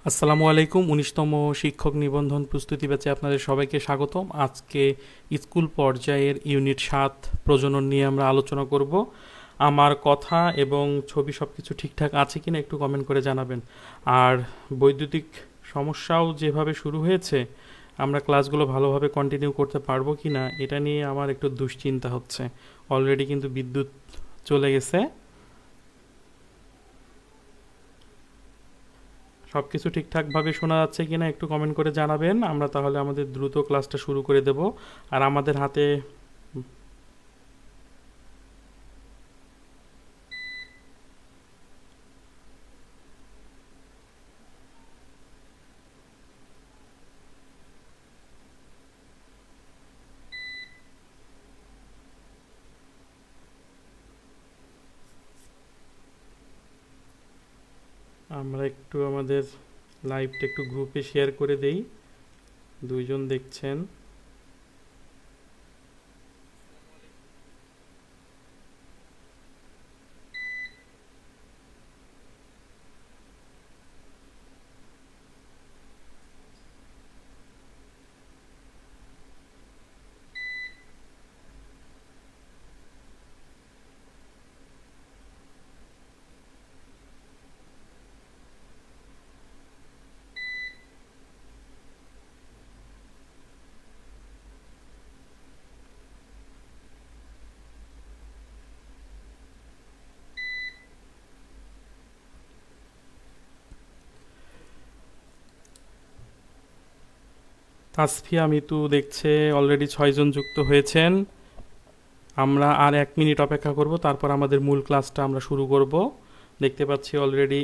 আসসালামু আলাইকুম। ১৯তম শিক্ষক নিবন্ধন প্রস্তুতি ব্যাচে আপনাদের সবাইকে স্বাগতম। আজকে স্কুল পর্যায়ের ইউনিট ৭ প্রজনন নিয়ে আমরা আলোচনা করব। আমার কথা এবং ছবি সব কিছু ঠিকঠাক আছে কিনা একটু কমেন্ট করে জানাবেন। আর বৈদ্যুতিক সমস্যাও যেভাবে শুরু হয়েছে, আমরা ক্লাসগুলো ভালোভাবে কন্টিনিউ করতে পারবো কিনা এটা নিয়ে আমার একটু দুশ্চিন্তা হচ্ছে। অলরেডি কিন্তু বিদ্যুৎ চলে গেছে। সব কিছু ঠিকঠাকভাবে শোনা যাচ্ছে কিনা একটু কমেন্ট করে জানাবেন। আমরা তাহলে আমাদের দ্রুত ক্লাসটা শুরু করে দেব। আর আমাদের হাতে আমরা একটু আমাদের লাইভটা একটু গ্রুপে শেয়ার করে দেই। দুইজন দেখছেন। তাসফিয়া মিতু দেখছে অলরেডি ৬ জন যুক্ত হয়েছেন। আমরা আর ১ মিনিট অপেক্ষা করব, তারপর আমাদের মূল ক্লাসটা আমরা শুরু করব। দেখতে পাচ্ছি অলরেডি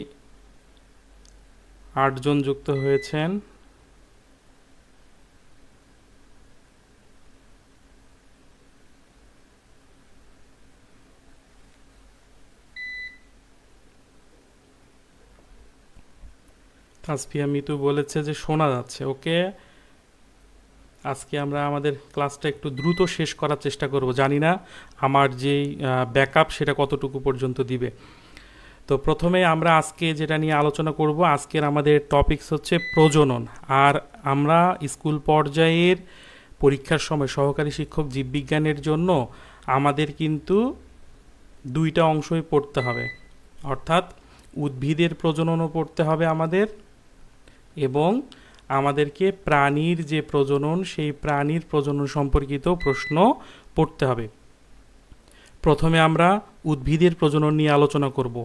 ৮ জন যুক্ত হয়েছেন। তাসফিয়া মিতু বলেছে যে শোনা যাচ্ছে। ওকে, আজকে আমরা আমাদের ক্লাসটা একটু দ্রুত শেষ করার চেষ্টা করব। জানি না আমার যেই ব্যাকআপ সেটা কতটুকু পর্যন্ত দিবে। তো প্রথমে আমরা আজকে যেটা নিয়ে আলোচনা করব, আজকের আমাদের টপিকস হচ্ছে প্রজনন। আর আমরা স্কুল পর্যায়ের পরীক্ষার সময় সহকারী শিক্ষক জীববিজ্ঞানের জন্য আমাদের কিন্তু দুইটা অংশই পড়তে হবে। অর্থাৎ উদ্ভিদের প্রজননও পড়তে হবে আমাদের, এবং আমাদেরকে প্রাণীর যে প্রজনন সেই প্রাণীর প্রজনন সম্পর্কিত প্রশ্ন পড়তে হবে। প্রথমে আমরা উদ্ভিদের প্রজনন নিয়ে আলোচনা করব।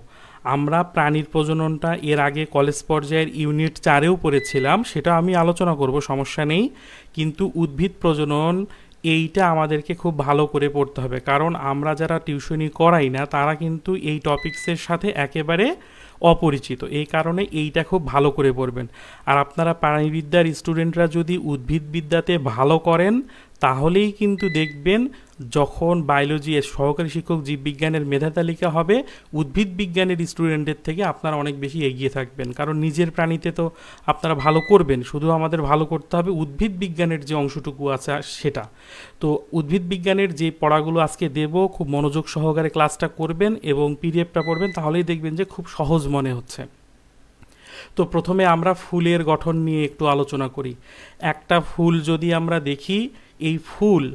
আমরা প্রাণীর প্রজননটা এর আগে কলেজ পর্যায়ের ইউনিট ৪-এও পড়েছিলাম, সেটা আমি আলোচনা করব, সমস্যা নেই। কিন্তু উদ্ভিদ প্রজনন এইটা আমাদেরকে খুব ভালো করে পড়তে হবে, কারণ আমরা যারা টিউশনি করাই না তারা কিন্তু এই টপিকসের সাথে একেবারে অপরিচিত। এই কারণে এইটা খুব ভালো করে পড়বেন। আর আপনারা প্রাণীবিদ্যার স্টুডেন্টরা যদি উদ্ভিদবিদ্যাতে ভালো করেন, তাহলেই কিন্তু দেখবেন যখন বায়োলজি সহকারী শিক্ষক জীববিজ্ঞানের মেধা তালিকা হবে, উদ্ভিদ বিজ্ঞানের স্টুডেন্টের থেকে আপনারা অনেক বেশি এগিয়ে থাকবেন। কারণ নিজের প্রাণীতে তো আপনারা ভালো করবেন, শুধু আমাদের ভালো করতে হবে উদ্ভিদ বিজ্ঞানের যে অংশটুকু আছে সেটা। তো উদ্ভিদ বিজ্ঞানের যে পড়াগুলো আজকে দেব, খুব মনোযোগ সহকারে ক্লাসটা করবেন এবং পিডিএফটা পড়বেন, তাহলেই দেখবেন যে খুব সহজ মনে হচ্ছে। তো প্রথমে আমরা ফুলের গঠন নিয়ে একটু আলোচনা করি। একটা ফুল যদি আমরা দেখি, এই ফুল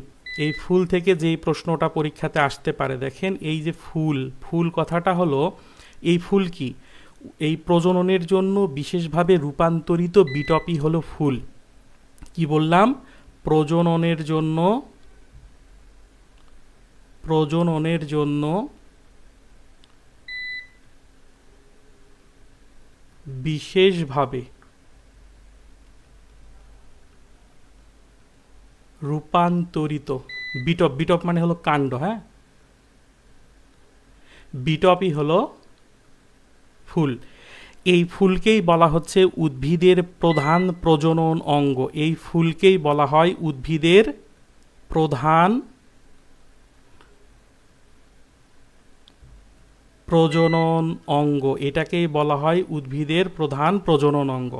এই ফুল থেকে যেই প্রশ্নটা পরীক্ষাতে আসতে পারে, দেখেন এই যে ফুল, ফুল কথাটা হলো, এই ফুল কি? এই প্রজননের জন্য বিশেষভাবে রূপান্তরিত বিটপই হলো ফুল। কি বললাম? প্রজননের জন্য প্রজননের জন্য বিশেষভাবে রূপান্তরিত বিটপ, বিটপ মানে হলো কাণ্ড, হ্যাঁ, বিটপই হলো ফুল। এই ফুলকেই বলা হচ্ছে উদ্ভিদের প্রধান প্রজনন অঙ্গ। এই ফুলকেই বলা হয় উদ্ভিদের প্রধান প্রজনন অঙ্গ। এটাকেই বলা হয় উদ্ভিদের প্রধান প্রজনন অঙ্গ।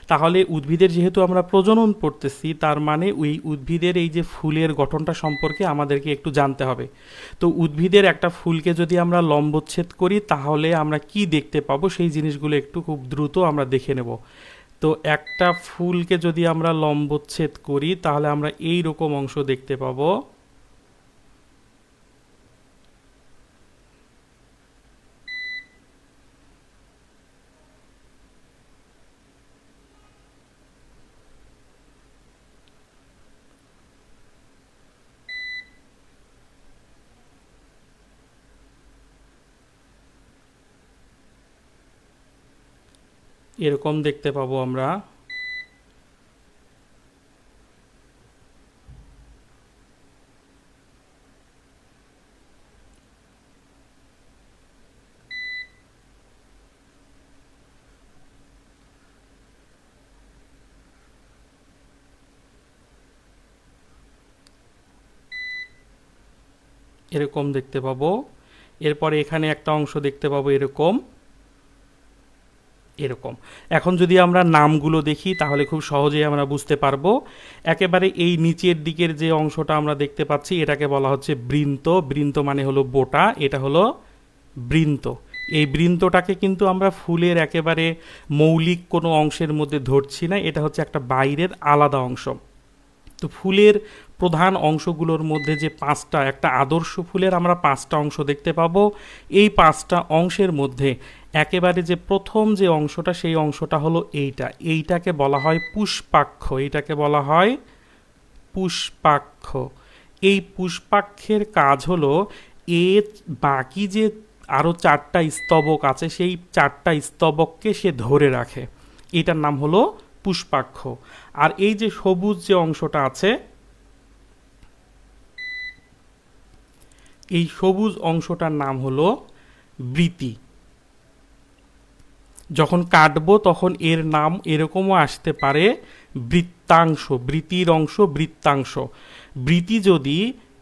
তাহলে উদ্ভিদের যেহেতু আমরা প্রজনন পড়তেছি, তার মানে ওই উদ্ভিদের এই যে ফুলের গঠনটা সম্পর্কে আমাদেরকে একটু জানতে হবে। তো উদ্ভিদের একটা ফুলকে যদি আমরা লম্বচ্ছেদ করি, তাহলে আমরা কি দেখতে পাবো সেই জিনিসগুলো একটু খুব দ্রুত আমরা দেখে নেব। তো একটা ফুলকে যদি আমরা লম্বচ্ছেদ করি তাহলে আমরা এই রকম অংশ দেখতে পাবো। এরকম দেখতে পাবো আমরা। এরকম দেখতে পাবো। এরপরে এখানে একটা অংশ দেখতে পাবো এরকম এরকম। এখন যদি আমরা নামগুলো দেখি তাহলে খুব সহজেই আমরা বুঝতে পারবো। একেবারে এই নিচের দিকের যে অংশটা আমরা দেখতে পাচ্ছি এটাকে বলা হচ্ছে বৃন্ত। বৃন্ত মানে হলো বোটা, এটা হলো বৃন্ত। এই বৃন্তটাকে কিন্তু আমরা ফুলের একেবারে মৌলিক কোনো অংশের মধ্যে ধরছি না, এটা হচ্ছে একটা বাইরের আলাদা অংশ। তো ফুলের প্রধান অংশগুলোর মধ্যে যে পাঁচটা, একটা আদর্শ ফুলের আমরা পাঁচটা অংশ দেখতে পাবো। এই পাঁচটা অংশের মধ্যে একেবারে যে প্রথম যে অংশটা সেই অংশটা হলো এইটাকে বলা হয় পুষ্পাক্ষ। এইটাকে বলা হয় পুষ্পাক্ষ। এই পুষ্পাক্ষের কাজ হলো এর বাকি যে আরও চারটা স্তবক আছে সেই চারটা স্তবককে সে ধরে রাখে, এটার নাম হলো পুষ্পাক্ষ। আর এই যে সবুজ যে অংশটা আছে, এই সবুজ অংশটার নাম হলো বৃতি। যখন কাটবো তখন এর নাম এরকমও আসতে পারে বৃত্তাংশ, বৃতির অংশ বৃত্তাংশ। বৃতি যদি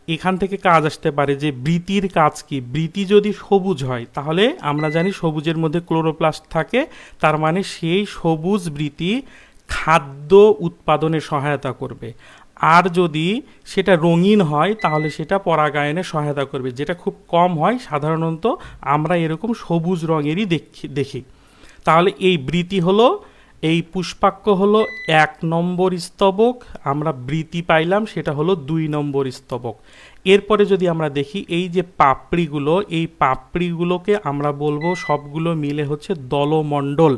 এখান থেকে কাজ আসতে পারে যে বৃতির কাজ কি, বৃতি যদি সবুজ হয় তাহলে আমরা জানি সবুজের মধ্যে ক্লোরোপ্লাস্ট থাকে, তার মানে সেই সবুজ বৃতি খাদ্য উৎপাদনে সহায়তা করবে। আর যদি সেটা রঙিন হয় তাহলে সেটা পরাগায়নে সহায়তা করবে, যেটা খুব কম হয়। সাধারণত আমরা এরকম সবুজ রঙেরই দেখি। তাহলে এই বৃতি হলো, এই পুষ্পাক্ষ হলো 1 নম্বর স্তবক, আমরা বৃতি পাইলাম সেটা হলো 2 নম্বর স্তবক। এরপরে যদি আমরা দেখি এই যে পাপড়িগুলো, এই পাপড়িগুলোকে আমরা বলবো সবগুলো মিলে হচ্ছে দলমণ্ডল।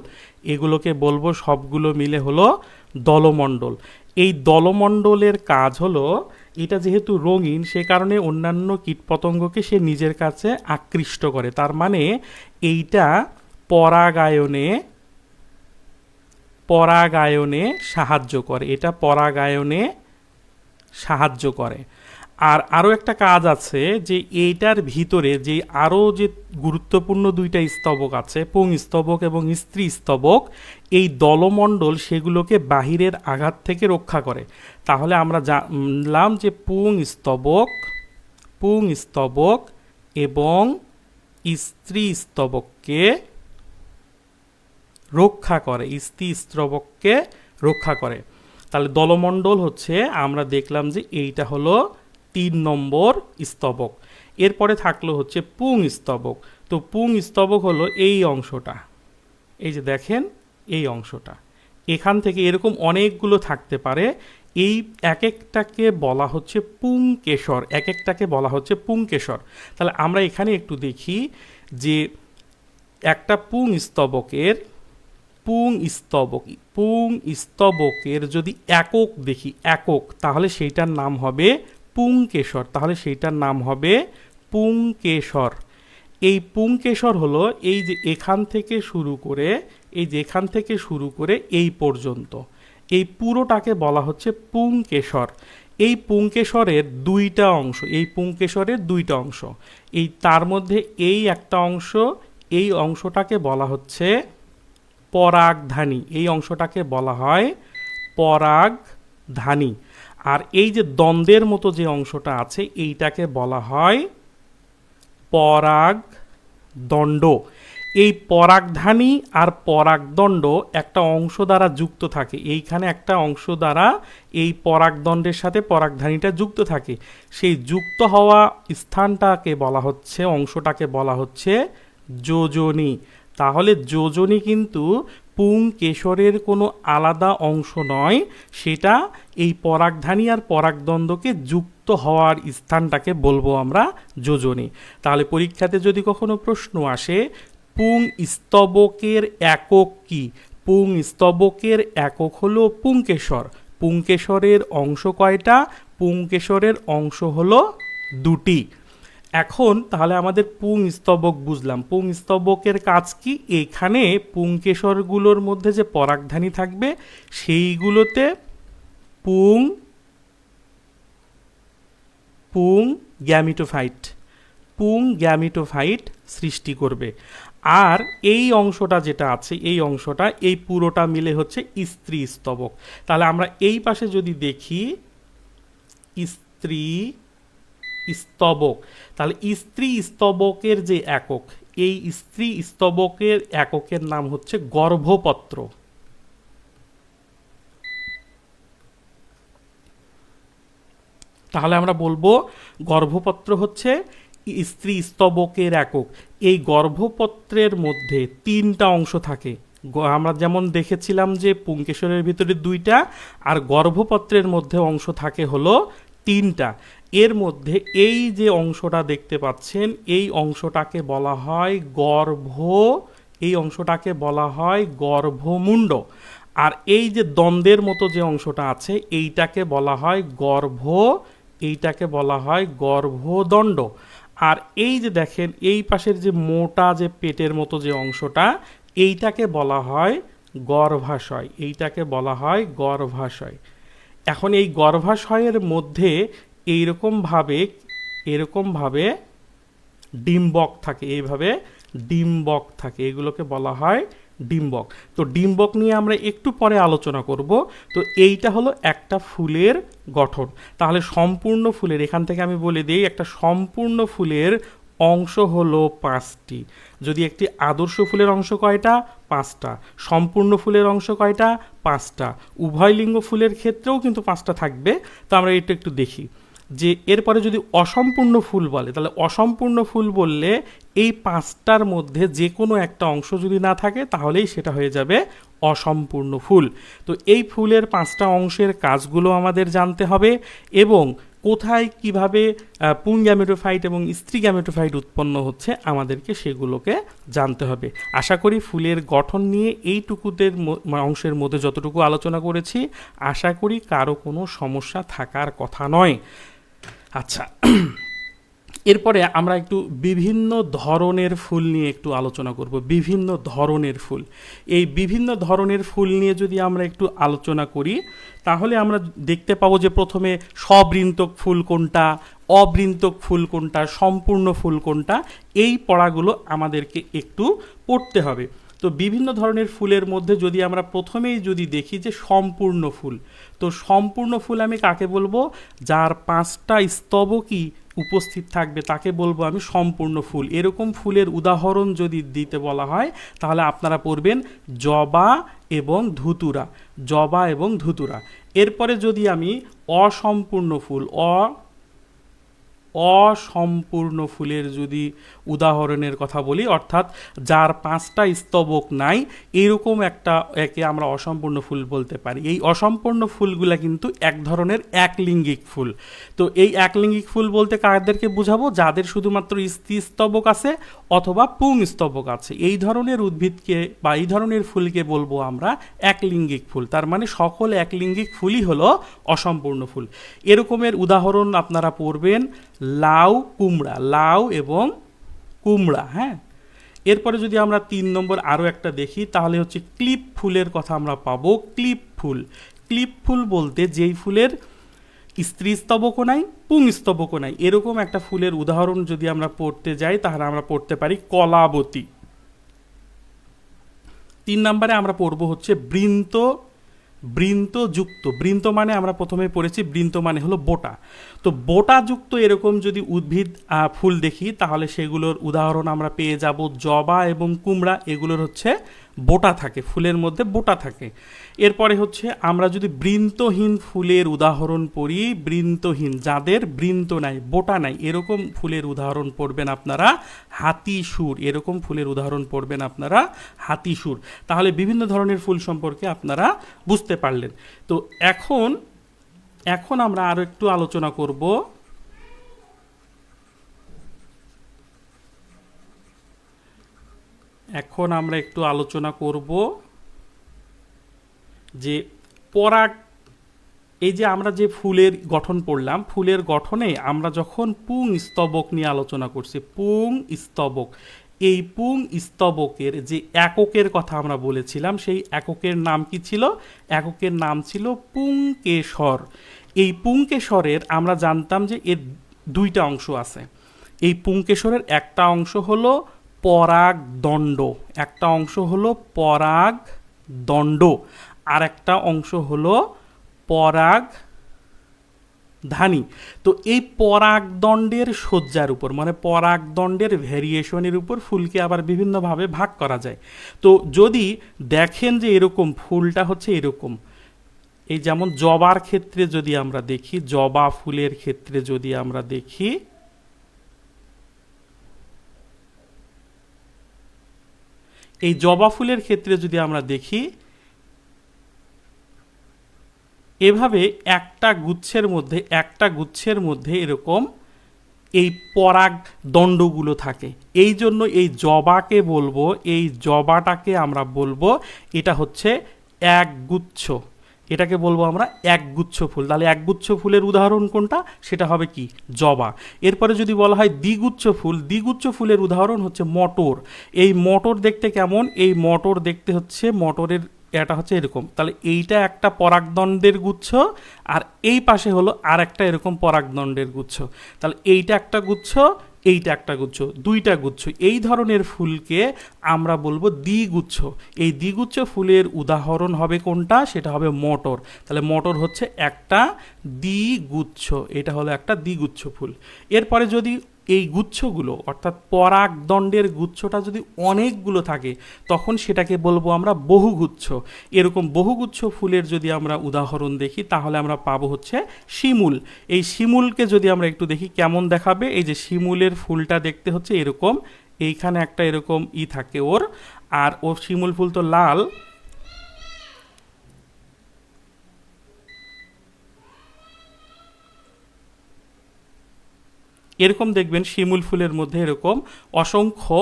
এগুলোকে বলবো সবগুলো মিলে হলো দলমণ্ডল। এই দলমণ্ডলের কাজ হলো, এটা যেহেতু রঙিন সে কারণে অন্যান্য কীটপতঙ্গকে সে নিজের কাছে আকৃষ্ট করে। তার মানে এইটা পরাগায়নে পরাগায়নে সাহায্য করে, এটা পরাগায়নে সাহায্য করে। আর আরও একটা কাজ আছে যে এইটার ভিতরে যে আরও যে গুরুত্বপূর্ণ দুইটা স্তবক আছে, পুং স্তবক এবং স্ত্রী স্তবক, এই দলমণ্ডল সেগুলোকে বাহিরের আঘাত থেকে রক্ষা করে। তাহলে আমরা জানলাম যে পুং স্তবক এবং স্ত্রী স্তবককে রক্ষা করে, স্ত্রী স্তবককে রক্ষা করে। তাহলে দলমণ্ডল হচ্ছে, আমরা দেখলাম যে এইটা হলো 3 নম্বর স্তবক। এরপরে থাকলো হচ্ছে পুং স্তবক। তো পুং স্তবক হলো এই অংশটা, এই যে দেখেন এই অংশটা, এখান থেকে এরকম অনেকগুলো থাকতে পারে। এই এক একটাকে বলা হচ্ছে পুংকেশর, এক একটাকে বলা হচ্ছে পুংকেশর। তাহলে আমরা এখানে একটু দেখি যে একটা পুং স্তবকের যদি একক দেখি, একক, তাহলে সেইটার নাম হবে পুংকেশর, তাহলে সেইটার নাম হবে পুংকেশর। এই পুংকেশর হলো এই যে এখান থেকে শুরু করে, এই যে এখান থেকে শুরু করে এই পর্যন্ত, এই পুরোটাকে বলা হচ্ছে পুংকেশর। এই পুংকেশরের দুইটা অংশ, এই পুংকেশরের দুইটা অংশ, এই তার মধ্যে এই একটা অংশ, এই অংশটাকে বলা হচ্ছে পরাগধানী, এই অংশটাকে বলা হয় পরাগধানী। আর এই যে দ্বন্দ্বের মতো যে অংশটা আছে এইটাকে বলা হয় পরাগদণ্ড। এই পরাগধানী আর পরাগদণ্ড একটা অংশ দ্বারা যুক্ত থাকে, এইখানে একটা অংশ দ্বারা এই পরাগদণ্ডের সাথে পরাগধানীটা যুক্ত থাকে। সেই যুক্ত হওয়া স্থানটাকে বলা হচ্ছে, অংশটাকে বলা হচ্ছে যোজনী। তাহলে যোজনী কিন্তু পুংকেশরের কোনো আলাদা অংশ নয়, সেটা এই পরাগধানী আর পরাগদণ্ডকে যুক্ত হওয়ার স্থানটাকে বলবো আমরা যোজনী। তাহলে পরীক্ষাতে যদি কখনো প্রশ্ন আসে পুংস্তবকের একক কি, পুংস্তবকের একক হলো পুংকেশর। পুংকেশরের অংশ কয়টা? পুংকেশরের অংশ হলো দুটি। এখন তাহলে আমাদের পুংস্তবক বুঝলাম। পুংস্তবকের কাজ কি? এখানে পুংকেশরগুলোর মধ্যে যে পরাগধানী থাকবে সেইগুলোতে পুং পুং গ্যামিটোফাইট পুং গ্যামিটোফাইট সৃষ্টি করবে। আর এই অংশটা যেটা আছে, এই অংশটা, এই পুরোটা মিলে হচ্ছে স্ত্রী স্তবক। তাহলে আমরা এই পাশে যদি দেখি স্ত্রী স্তবক, তাহলে স্ত্রী স্তবকের যে একক, এই স্ত্রী স্তবকের এককের নাম হচ্ছে গর্ভপত্র। তাহলে আমরা বলবো গর্ভপত্র হচ্ছে স্ত্রী স্তবকের একক। এই গর্ভপত্রের মধ্যে তিনটা অংশ থাকে। আমরা যেমন দেখেছিলাম যে পুংকেশরের ভিতরে দুইটা, আর গর্ভপত্রের মধ্যে অংশ থাকে হলো তিনটা। এর মধ্যে এই যে অংশটা দেখতে পাচ্ছেন, এই অংশটাকে বলা হয় এই অংশটাকে বলা হয় গর্ভমুণ্ড। আর এই যে দ্বন্দ্বের মতো যে অংশটা আছে এইটাকে বলা হয় এইটাকে বলা হয় গর্ভদণ্ড। আর এই যে দেখেন এই পাশের যে মোটা যে পেটের মতো যে অংশটা, এইটাকে বলা হয় গর্ভাশয়। এইটাকে বলা হয় গর্ভাশয়। এখন এই গর্ভাশয়ের মধ্যে এরকমভাবে ডিম্বক থাকে, এইভাবে ডিম্বক থাকে, এগুলোকে বলা হয় ডিম্বক। তো ডিম্বক নিয়ে আমরা একটু পরে আলোচনা করব। তো এইটা হলো একটা ফুলের গঠন। তাহলে সম্পূর্ণ ফুলের, এখান থেকে আমি বলে দিই, একটা সম্পূর্ণ ফুলের অংশ হলো 5টি। যদি একটি আদর্শ ফুলের অংশ কয়টা? 5টা। সম্পূর্ণ ফুলের অংশ কয়টা? 5টা। উভয় লিঙ্গ ফুলের ক্ষেত্রেও কিন্তু 5টা থাকবে। তো আমরা এটা একটু দেখি যে এরপরে যদি অসম্পূর্ণ ফুল বলে, তাহলে অসম্পূর্ণ ফুল বললে এই 5টার মধ্যে যে কোনো একটা অংশ যদি না থাকে তাহলেই সেটা হয়ে যাবে অসম্পূর্ণ ফুল। তো এই ফুলের 5টা অংশের কাজগুলো আমাদের জানতে হবে, এবং কোথায় কিভাবে পুং গ্যামেটোফাইট এবং স্ত্রী গ্যামেটোফাইট উৎপন্ন হচ্ছে আমাদেরকে সেগুলোকে জানতে হবে। আশা করি ফুলের গঠন নিয়ে এইটুকুদের অংশের মধ্যে যতটুকু আলোচনা করেছি, আশা করি কারো কোনো সমস্যা থাকার কথা নয়। আচ্ছা, এরপরে আমরা একটু বিভিন্ন ধরনের ফুল নিয়ে একটু আলোচনা করব। বিভিন্ন ধরনের ফুল, এই বিভিন্ন ধরনের ফুল নিয়ে যদি আমরা একটু আলোচনা করি তাহলে আমরা দেখতে পাবো যে প্রথমে সবৃন্তক ফুল কোনটা, অবৃন্তক ফুল কোনটা, সম্পূর্ণ ফুল কোনটা, এই পড়াগুলো আমাদেরকে একটু পড়তে হবে। তো বিভিন্ন ধরনের ফুলের মধ্যে যদি আমরা প্রথমেই যদি দেখি যে সম্পূর্ণ ফুল, তো সম্পূর্ণ ফুল আমি কাকে বলবো? যার 5টা স্তবকই উপস্থিত থাকবে তাকে বলবো আমি সম্পূর্ণ ফুল। এরকম ফুলের উদাহরণ যদি দিতে বলা হয় তাহলে আপনারা পড়বেন জবা এবং ধুতুরা, জবা এবং ধুতুরা। এরপরে যদি আমি অসম্পূর্ণ ফুল, অসম্পূর্ণ ফুলের যদি উদাহরণের কথা বলি, অর্থাৎ যার 5টা স্তবক নাই, এরকম একে আমরা অসম্পূর্ণ ফুল বলতে পারি। এই অসম্পূর্ণ ফুলগুলা কিন্তু এক ধরনের একলিঙ্গিক ফুল। তো এই একলিঙ্গিক ফুল বলতে কাদেরকে বুঝাবো? যাদের শুধুমাত্র স্ত্রী স্তবক আছে অথবা পুং স্তবক আছে। এই ধরনের উদ্ভিদকে বা এই ধরনের ফুলকে বলবো আমরা একলিঙ্গিক ফুল। তার মানে সকল একলিঙ্গিক ফুলই হলো অসম্পূর্ণ ফুল। এরকমের উদাহরণ আপনারা পড়বেন লাউ, কুমড়া, লাউ এবং কুমড়া। হ্যাঁ, এরপরে যদি আমরা 3 নম্বর আরও একটা দেখি তাহলে হচ্ছে ক্লিপ ফুলের কথা আমরা পাবো। ক্লিপ ফুল, ক্লিপ ফুল বলতে যেই ফুলের স্ত্রী স্তবকও নাই, পুং স্তবকও নাই, এরকম একটা ফুলের উদাহরণ যদি আমরা পড়তে যাই তাহলে আমরা পড়তে পারি কলাবতী। 3 নম্বরে আমরা পড়বো হচ্ছে বৃন্তযুক্ত। বৃন্ত মানে আমরা প্রথমে পড়েছি, বৃন্ত মানে হলো বোটা। তো বোটাযুক্ত এরকম যদি উদ্ভিদ ফুল দেখি তাহলে সেগুলোর উদাহরণ আমরা পেয়ে যাব জবা এবং কুমড়া, এগুলোর হচ্ছে বোটা থাকে, ফুলের মধ্যে বোটা থাকে। এরপরে হচ্ছে আমরা যদি বৃন্তহীন ফুলের উদাহরণ পড়ি, বৃন্তহীন যাদের বৃন্ত নাই, বোটা নাই, এরকম ফুলের উদাহরণ পড়বেন আপনারা হাতিসুর, এরকম ফুলের উদাহরণ পড়বেন আপনারা হাতিসুর। তাহলে বিভিন্ন ধরনের ফুল সম্পর্কে আপনারা বুঝতে পারলেন। তো এখন আমরা আরো একটু আলোচনা করব যে পরাগ, এই যে আমরা যে ফুলের গঠন পড়লাম, ফুলের গঠনে আমরা যখন পুং স্তবক নিয়ে আলোচনা করছি, পুং স্তবক, এই পুং স্তবকের যে এককের কথা আমরা বলেছিলাম, সেই এককের নাম কি ছিল? এককের নাম ছিল পুংকেশর। এই পুংকেশরের আমরা জানতাম যে এর দুইটা অংশ আছে। এই পুংকেশরের একটা অংশ হলো পরাগদণ্ড, একটা অংশ হলো পরাগদণ্ড, আর একটা অংশ হলো পরাগধানী। তো এই পরাগদণ্ডের সজ্জার উপর, মানে পরাগদণ্ডের ভেরিয়েশনের উপর ফুলকে আবার বিভিন্নভাবে ভাগ করা যায়। তো যদি দেখেন যে এরকম ফুলটা হচ্ছে এরকম, এই যেমন জবার ক্ষেত্রে যদি আমরা দেখি, জবা ফুলের ক্ষেত্রে যদি আমরা দেখি, এই জবা ফুলের ক্ষেত্রে যদি আমরা দেখি, এভাবে একটা গুচ্ছের মধ্যে এরকম এই পরাগ দণ্ডগুলো থাকে। এই জন্য এই জবাকে বলবো, এই জবাটাকে আমরা বলবো এটা হচ্ছে এক গুচ্ছ, এটাকে বলবো আমরা একগুচ্ছ ফুল। তাহলে একগুচ্ছ ফুলের উদাহরণ কোনটা? সেটা হবে কি? জবা। এরপরে যদি বলা হয় দ্বিগুচ্ছ ফুল, দ্বিগুচ্ছ ফুলের উদাহরণ হচ্ছে মটর। এই মটর দেখতে কেমন? এই মটর দেখতে হচ্ছে, মটরের এটা হচ্ছে এরকম। তাহলে এইটা একটা পরাগদণ্ডের গুচ্ছ, আর এই পাশে হলো আর একটা এরকম পরাগদণ্ডের গুচ্ছ। তাহলে এইটা একটা গুচ্ছ, এইটা একটা গুচ্ছ, দুইটা গুচ্ছ। এই ধরনের ফুলকে আমরা বলবো দ্বিগুচ্ছ। এই দ্বিগুচ্ছ ফুলের উদাহরণ হবে কোনটা? সেটা হবে মটর। তাহলে মটর হচ্ছে একটা দ্বিগুচ্ছ, এটা হলো একটা দ্বিগুচ্ছ ফুল। এরপরে যদি এই গুচ্ছগুলো অর্থাৎ পরাগদণ্ডের গুচ্ছটা যদি অনেকগুলো থাকে, তখন সেটাকে বলবো আমরা বহুগুচ্ছ। এরকম বহুগুচ্ছ ফুলের যদি আমরা উদাহরণ দেখি, তাহলে আমরা পাবো হচ্ছে শিমুল। এই শিমুলকে যদি আমরা একটু দেখি কেমন দেখাবে, এই যে শিমুলের ফুলটা দেখতে হচ্ছে এরকম, এইখানে একটা এরকম থাকে ওর, আর ওর শিমুল ফুল তো লাল, এরকম দেখবেন শিমুল ফুলের মধ্যে এরকম অসংখ্য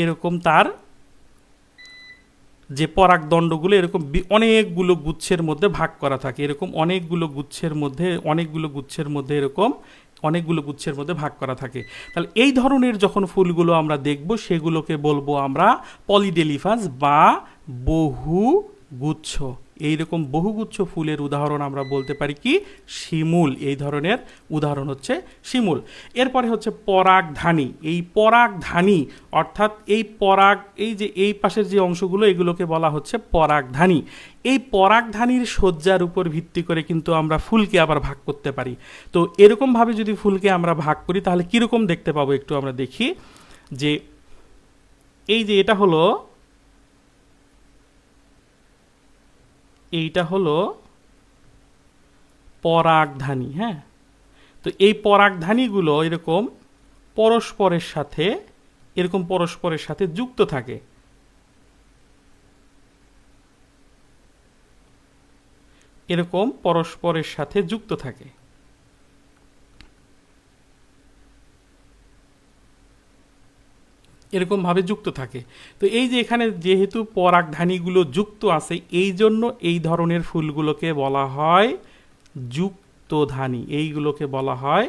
এরকম তার যে পরাগদণ্ডগুলো এরকম অনেকগুলো গুচ্ছের মধ্যে ভাগ করা থাকে, এরকম অনেকগুলো গুচ্ছের মধ্যে এরকম অনেকগুলো গুচ্ছের মধ্যে ভাগ করা থাকে। তাহলে এই ধরনের যখন ফুলগুলো আমরা দেখব, সেগুলোকে বলবো আমরা পলিডেলিফাস বা বহুগুচ্ছ। এইরকম বহুগুচ্ছ ফুলের উদাহরণ আমরা বলতে পারি কি? শিমুল। এই ধরনের উদাহরণ হচ্ছে শিমুল। এরপরে হচ্ছে পরাগধানী। এই পরাগধানী অর্থাৎ এই যে এই পাশের যে অংশগুলো, এগুলোকে বলা হচ্ছে পরাগধানী। এই পরাগধানীর সজ্জার উপর ভিত্তি করে কিন্তু আমরা ফুলকে আবার ভাগ করতে পারি। তো এরকমভাবে যদি ফুলকে আমরা ভাগ করি, তাহলে কীরকম দেখতে পাবো একটু আমরা দেখি। যে এই যে এইটা হলো পরাগধানী। হ্যাঁ, তো এই পরাগধানীগুলো এরকম পরস্পরের সাথে যুক্ত থাকে। এরকম পরস্পরের সাথে যুক্ত থাকে। এরকমভাবে যুক্ত থাকে। তো এই যে এখানে যেহেতু পরাগধানীগুলো যুক্ত আছে, এই জন্য এই ধরনের ফুলগুলোকে বলা হয় যুক্তধানী। এইগুলোকে বলা হয়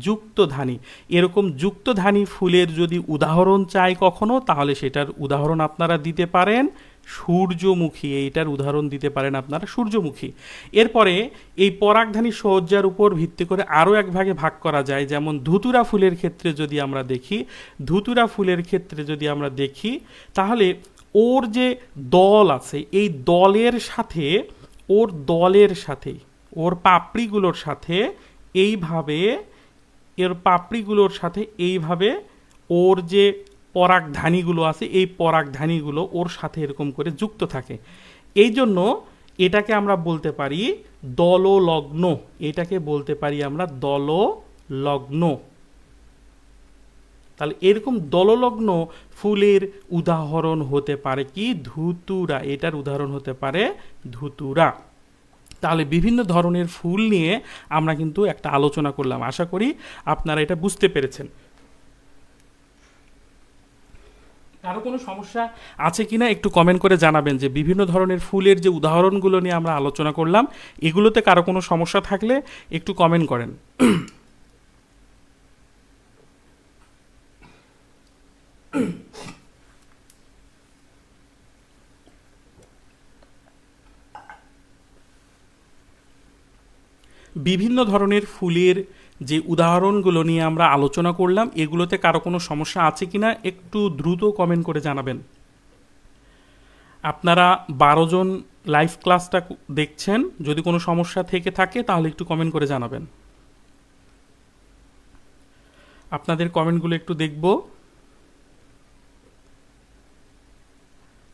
যুক্তধানী। এরকম যুক্তধানী ফুলের যদি উদাহরণ চাই কখনো, তাহলে সেটার উদাহরণ আপনারা দিতে পারেন সূর্যমুখী। এইটার উদাহরণ দিতে পারেন আপনারা সূর্যমুখী। এরপরে এই পরাগধানী সজ্জার উপর ভিত্তি করে আরও এক ভাগে ভাগ করা যায়। যেমন ধুতুরা ফুলের ক্ষেত্রে যদি আমরা দেখি, তাহলে ওর যে দল আছে, এই দলের সাথে ওর পাপড়িগুলোর সাথে এইভাবে ওর যে পরাগধানীগুলো আছে, এই পরাগধানীগুলো ওর সাথে এরকম করে যুক্ত থাকে। এই জন্য এটাকে আমরা বলতে পারি দললগ্ন, এটাকে বলতে পারি আমরা দললগ্ন। তাহলে এরকম দললগ্ন ফুলের উদাহরণ হতে পারে কি? ধুতুরা। এটার উদাহরণ হতে পারে ধুতুরা। তাহলে বিভিন্ন ধরনের ফুল নিয়ে আমরা কিন্তু একটা আলোচনা করলাম। আশা করি আপনারা এটা বুঝতে পেরেছেন। কারো কোনো সমস্যা আছে কিনা একটু কমেন্ট করে জানাবেন, যে বিভিন্ন ধরনের ফুলের যে উদাহরণগুলো নিয়ে আমরা আলোচনা করলাম এগুলোতে কারো কোনো সমস্যা থাকলে একটু কমেন্ট করেন। বিভিন্ন ধরনের ফুলের যে উদাহরণগুলো নিয়ে আমরা আলোচনা করলাম এগুলোতে কারো কোনো সমস্যা আছে কিনা একটু দ্রুত কমেন্ট করে জানাবেন। আপনারা 12 জন লাইভ ক্লাসটা দেখছেন, যদি কোনো সমস্যা থেকে থাকে তাহলে একটু কমেন্ট করে জানাবেন। আপনাদের কমেন্টগুলো একটু দেখব।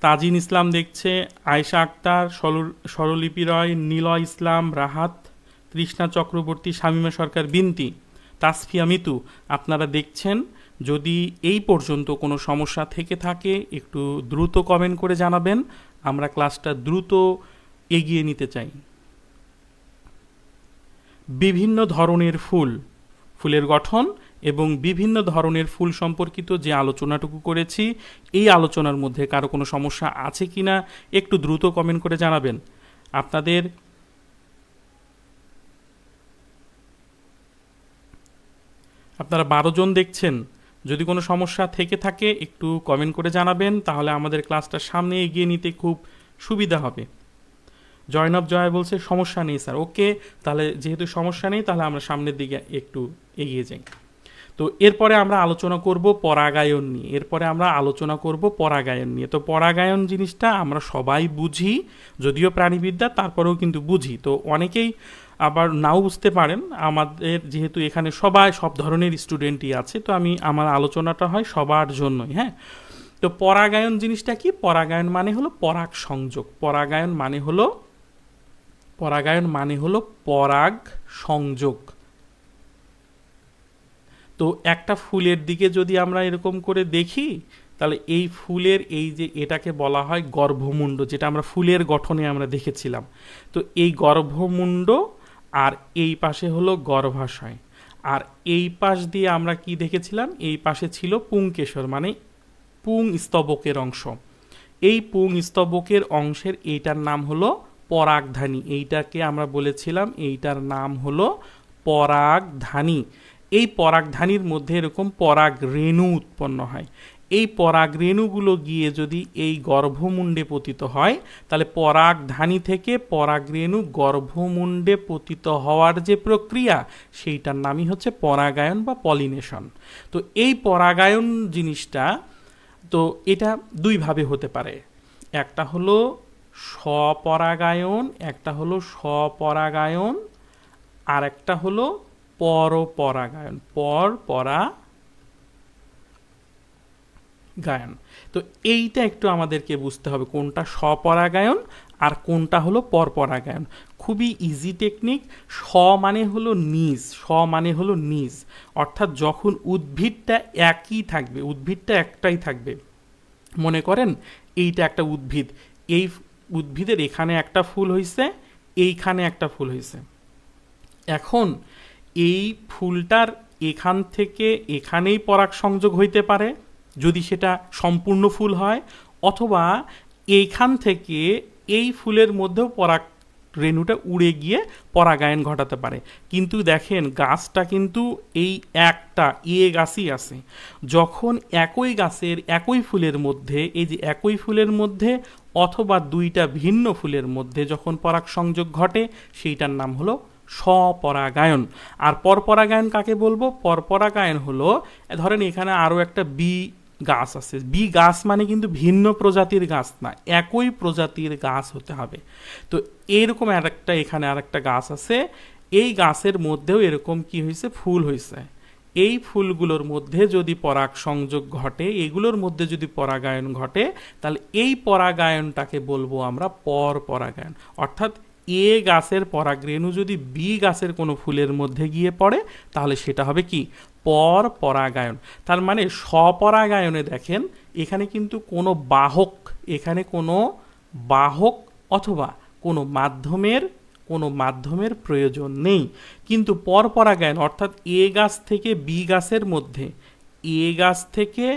তাজিন ইসলাম দেখছে, আয়েশা আক্তার, স্বরলিপি রয়, নীলয় ইসলাম, রাহাত, তৃষ্ণা চক্রবর্তী, শামীমা সরকার বিনতি, তাসফিয়া মিতু, আপনারা দেখছেন। যদি এই পর্যন্ত কোনো সমস্যা থেকে থাকে একটু দ্রুত কমেন্ট করে জানাবেন, আমরা ক্লাসটা দ্রুত এগিয়ে নিতে চাই। বিভিন্ন ধরনের ফুলের গঠন এবং বিভিন্ন ধরনের ফুল সম্পর্কিত যে আলোচনাটুকু করেছি এই আলোচনার মধ্যে কারো কোনো সমস্যা আছে কিনা একটু দ্রুত কমেন্ট করে জানাবেন। আপনারা 12 জন দেখছেন, যদি কোনো সমস্যা থেকে থাকে একটু কমেন্ট করে জানাবেন, তাহলে আমাদের ক্লাসটা সামনে এগিয়ে নিতে খুব সুবিধা হবে। জয়নব জয় বলছে সমস্যা নেই স্যার। ওকে, তাহলে যেহেতু সমস্যা নেই তাহলে আমরা সামনের দিকে একটু এগিয়ে যাই। তো এরপরে আমরা আলোচনা করব পরাগায়ন নিয়ে। তো পরাগায়ন জিনিসটা আমরা সবাই বুঝি, যদিও প্রাণীবিদ্যা তারপরেও কিন্তু বুঝি। তো অনেকেই আবার নাও বুঝতে পারেন। আমাদের যেহেতু এখানে সব ধরনের স্টুডেন্টই আছে, তো আমার আলোচনাটা হয় সবার জন্যই। হ্যাঁ, তো পরাগায়ন জিনিসটা কি? পরাগায়ন মানে হলো পরাগ সংযোগ। পরাগায়ন মানে হলো পরাগ সংযোগ। তো একটা ফুলের দিকে যদি আমরা এরকম করে দেখি তাহলে এই ফুলের এই যে এটাকে বলা হয় গর্ভমুণ্ড, যেটা আমরা ফুলের গঠনে আমরা দেখেছিলাম। তো এই গর্ভমুণ্ড আর এই পাশে হলো গর্ভাশয়, আর এই পাশ দিয়ে আমরা কি দেখেছিলাম? এই পাশে ছিল পুংকেশর, মানে পুংস্তবকের অংশ। এই পুংস্তবকের অংশের এইটার নাম হলো পরাগধানী। এইটাকে আমরা বলেছিলাম এইটার নাম হলো পরাগধানী। এই পরাগধানীর মধ্যে এরকম পরাগ রেণু উৎপন্ন হয়। এই পরাগ রেণুগুলো গিয়ে যদি এই গর্ভমুণ্ডে পতিত হয় তাহলে পরাগধানী থেকে পরাগ রেণু গর্ভমুণ্ডে পতিত হওয়ার যে প্রক্রিয়া সেইটার নামই হচ্ছে পরাগায়ন বা পলিনেশন। তো এই পরাগায়ন জিনিসটা, তো এটা দুইভাবে হতে পারে। একটা হলো স্বপরাগায়ন, আর একটা হলো পরপরাগায়ন। তো এইটা একটু আমাদেরকে বুঝতে হবে, কোনটা স্বপরাগায়ন আর কোনটা হলো পরপরাগায়ন। খুবই ইজি টেকনিক। মানে হলো নিজ, অর্থাৎ যখন উদ্ভিদটা একটাই থাকবে। মনে করেন এইটা একটা উদ্ভিদ, এই উদ্ভিদের এখানে একটা ফুল হয়েছে, এইখানে একটা ফুল হয়েছে। এখন এই ফুলটার এখান থেকে এখানেই পরাগ সংযোগ হইতে পারে যদি সেটা সম্পূর্ণ ফুল হয়, অথবা এইখান থেকে এই ফুলের মধ্যেও পরাগ রেণুটা উড়ে গিয়ে পরাগায়ন ঘটাতে পারে। কিন্তু দেখেন গাছটা কিন্তু এই একটা গাছই আছে। যখন একই গাছের একই ফুলের মধ্যে, এই যে একই ফুলের মধ্যে অথবা দুইটা ভিন্ন ফুলের মধ্যে যখন পরাগ সংযোগ ঘটে সেইটার নাম হলো স্বপরাগায়ন। আর পরপরাগায়ন কাকে বলবো? পরপরাগায়ন হলো, ধরেন এখানে আরও একটা বি গাছ আছে। বি গাছ মানে কিন্তু ভিন্ন প্রজাতির গাছ না, একই প্রজাতির গাছ হতে হবে। তো এরকম এখানে আরেকটা গাছ আছে, এই গাছের মধ্যেও এরকম কি হয়েছে? ফুল হয়েছে। এই ফুলগুলোর মধ্যে যদি পরাগ সংযোগ ঘটে, এগুলোর মধ্যে যদি পরাগায়ন ঘটে, তাহলে এই পরাগায়নটাকে বলবো আমরা পরাগায়ন। অর্থাৎ এ গাছের পরাগরেণু যদি বি গাছের কোনো ফুলের মধ্যে গিয়ে পড়ে, তাহলে সেটা হবে কি পরাগায়ন। তার মানে স্বপরাগায়নে দেখেন এখানে কিন্তু কোনো বাহক, এখানে কোনো বাহক অথবা কোনো মাধ্যমের প্রয়োজন নেই। কিন্তু পরাগায়ন অর্থাৎ এ গাছ থেকে বি গাছের মধ্যে, এ গাছ থেকে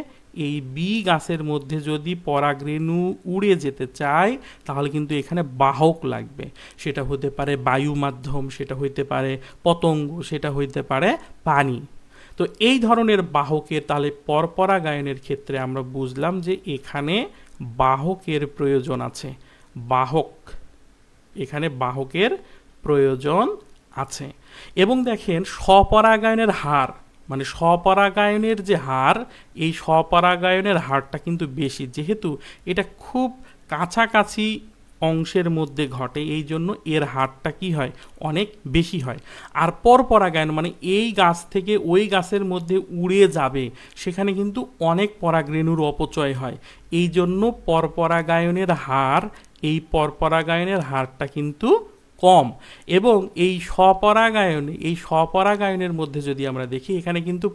এই বি গাছের মধ্যে যদি পরাগরেণু উড়ে যেতে চায়, তাহলে কিন্তু এখানে বাহক লাগবে। সেটা হতে পারে বায়ু মাধ্যম, সেটা হইতে পারে পতঙ্গ, সেটা হইতে পারে পানি। তো এই ধরনের বাহকের তাহলে পরাগায়নের ক্ষেত্রে আমরা বুঝলাম যে এখানে বাহকের প্রয়োজন আছে। এখানে বাহকের প্রয়োজন আছে। এবং দেখেন স্বপরাগায়নের হার, মানে স্বপরাগায়নের যে হার, এই স্বপরাগায়নের হারটা কিন্তু বেশি, যেহেতু এটা খুব কাছাকাছি অংশের মধ্যে ঘটে, এই জন্য এর হারটা কি হয়, অনেক বেশি হয়। আর পরাগায়ন মানে এই গাছ থেকে ওই গাছের মধ্যে উড়ে যাবে, সেখানে কিন্তু অনেক পরাগরেণুর অপচয় হয়। এই জন্য পরাগায়নের হারটা কিন্তু কম। এবং এই স্বপরাগায়নের মধ্যে যদি আমরা দেখি, এখানে কিন্তু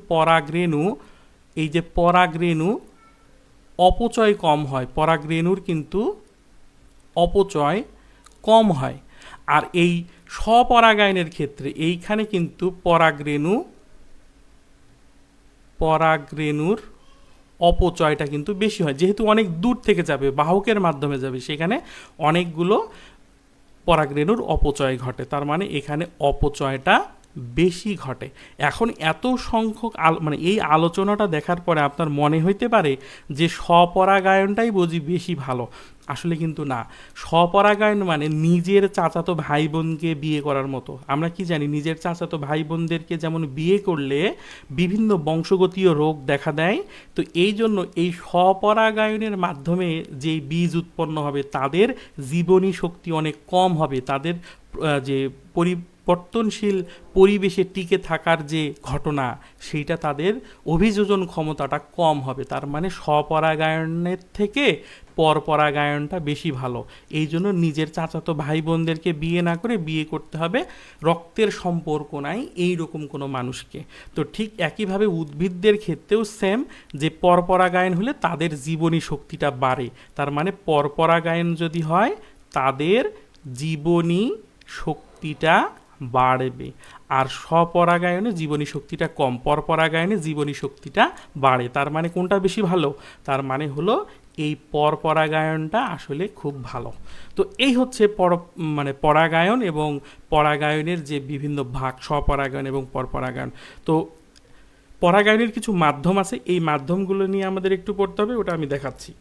পরাগরেণু অপচয় কম হয়, পরাগরেণুর কিন্তু অপচয় কম হয়। আর এই স্বপরাগায়নের ক্ষেত্রে এইখানে কিন্তু পরাগরেণুর অপচয়টা কিন্তু বেশি হয়, যেহেতু অনেক দূর থেকে যাবে, বাহকের মাধ্যমে যাবে, সেখানে অনেকগুলো পরাগরেণুর অপচয় ঘটে। তার মানে এখানে অপচয়টা বেশি ঘটে। এখন এত সংখ্যক মানে এই আলোচনাটা দেখার পরে আপনার মনে হইতে পারে যে স্বপরাগায়নটাই বুঝি বেশি ভালো। আসলে কিন্তু না। স্বপরাগায়ন মানে নিজের চাচাতো ভাই বোনকে বিয়ে করার মতো। আমরা কি জানি, নিজের চাচাতো ভাই বোনদেরকে যেমন বিয়ে করলে বিভিন্ন বংশগতীয় রোগ দেখা দেয়, তো এই জন্য এই স্বপরাগায়নের মাধ্যমে যে বীজ উৎপন্ন হবে তাদের জীবনী শক্তি অনেক কম হবে, তাদের যে পরিবর্তনশীল পরিবেশে টিকে থাকার যে ঘটনা, সেইটা তাদের অভিযোজন ক্ষমতাটা কম হবে। তার মানে স্বপরাগায়নের থেকে পরাগায়নটা বেশি ভালো। এই জন্য নিজের চাচাতো ভাই বোনদেরকে বিয়ে না করে বিয়ে করতে হবে রক্তের সম্পর্ক নাই এইরকম কোনো মানুষকে। তো ঠিক একইভাবে উদ্ভিদদের ক্ষেত্রেও সেম, যে পরাগায়ন হলে তাদের জীবনী শক্তিটা বাড়ে। তার মানে পরাগায়ন যদি হয়, তাদের জীবনী শক্তিটা বাড়বে। আর স্বপরাগায়নে জীবনী শক্তিটা কম, পরাগায়নে জীবনী শক্তিটা বাড়ে। তার মানে কোনটা বেশি ভালো? তার মানে হলো এই পরাগায়নটা আসলে খুব ভালো। তো এই হচ্ছে মানে পরাগায়ন এবং পরাগায়নের যে বিভিন্ন ভাগ, স্বপরাগায়ন এবং পরাগায়ন। তো পরাগায়নের কিছু মাধ্যম আছে, এই মাধ্যমগুলো নিয়ে আমাদের একটু পড়তে হবে, ওটা আমি দেখাচ্ছি।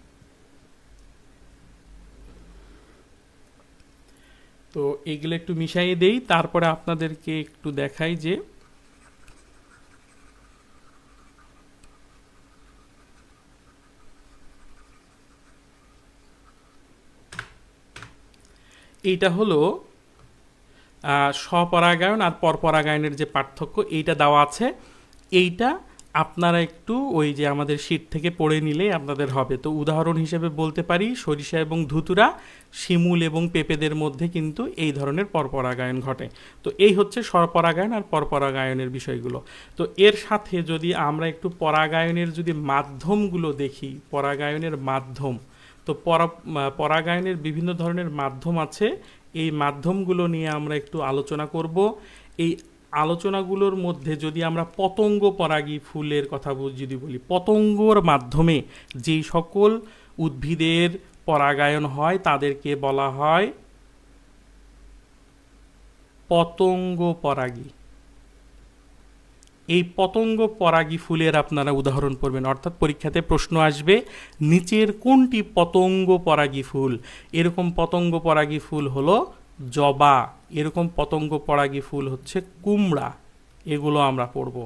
তো এইগুলো একটু মিশাইয়ে দেই, তারপরে আপনাদেরকে একটু দেখাই যে এইটা হলো স্বপরাগায়ন আর পরাগায়নের যে পার্থক্য, এইটা দেওয়া আছে। এইটা আপনারা একটু ওই যে আমাদের শীট থেকে পড়ে নিলে আপনাদের হবে। তো উদাহরণ হিসেবে বলতে পারি, সরিষা এবং ধুতুরা, শিমুল এবং পেঁপেদের মধ্যে কিন্তু এই ধরনের পরাগায়ন ঘটে। তো এই হচ্ছে স্বপরাগায়ন আর পরাগায়নের বিষয়গুলো। তো এর সাথে যদি আমরা একটু পরাগায়নের যদি মাধ্যমগুলো দেখি, পরাগায়নের মাধ্যম, তো পরাগায়নের বিভিন্ন ধরনের মাধ্যম আছে। এই মাধ্যমগুলো নিয়ে আমরা একটু আলোচনা করব। এই আলোচনাগুলোর মধ্যে যদি আমরা পতঙ্গ পরাগী ফুলের কথা যদি বলি, পতঙ্গর মাধ্যমে যেই সকল উদ্ভিদের পরাগায়ন হয় তাদেরকে বলা হয় পতঙ্গ পরাগী। এই পতঙ্গ পরাগী ফুলের আপনারা উদাহরণ পড়বেন, অর্থাৎ পরীক্ষাতে প্রশ্ন আসবে নিচের কোনটি পতঙ্গ পরাগী ফুল। এরকম পতঙ্গ পরাগী ফুল হলো জবা, এরকম পতঙ্গ পরাগী ফুল হচ্ছে কুমড়া, এগুলো আমরা পড়ব।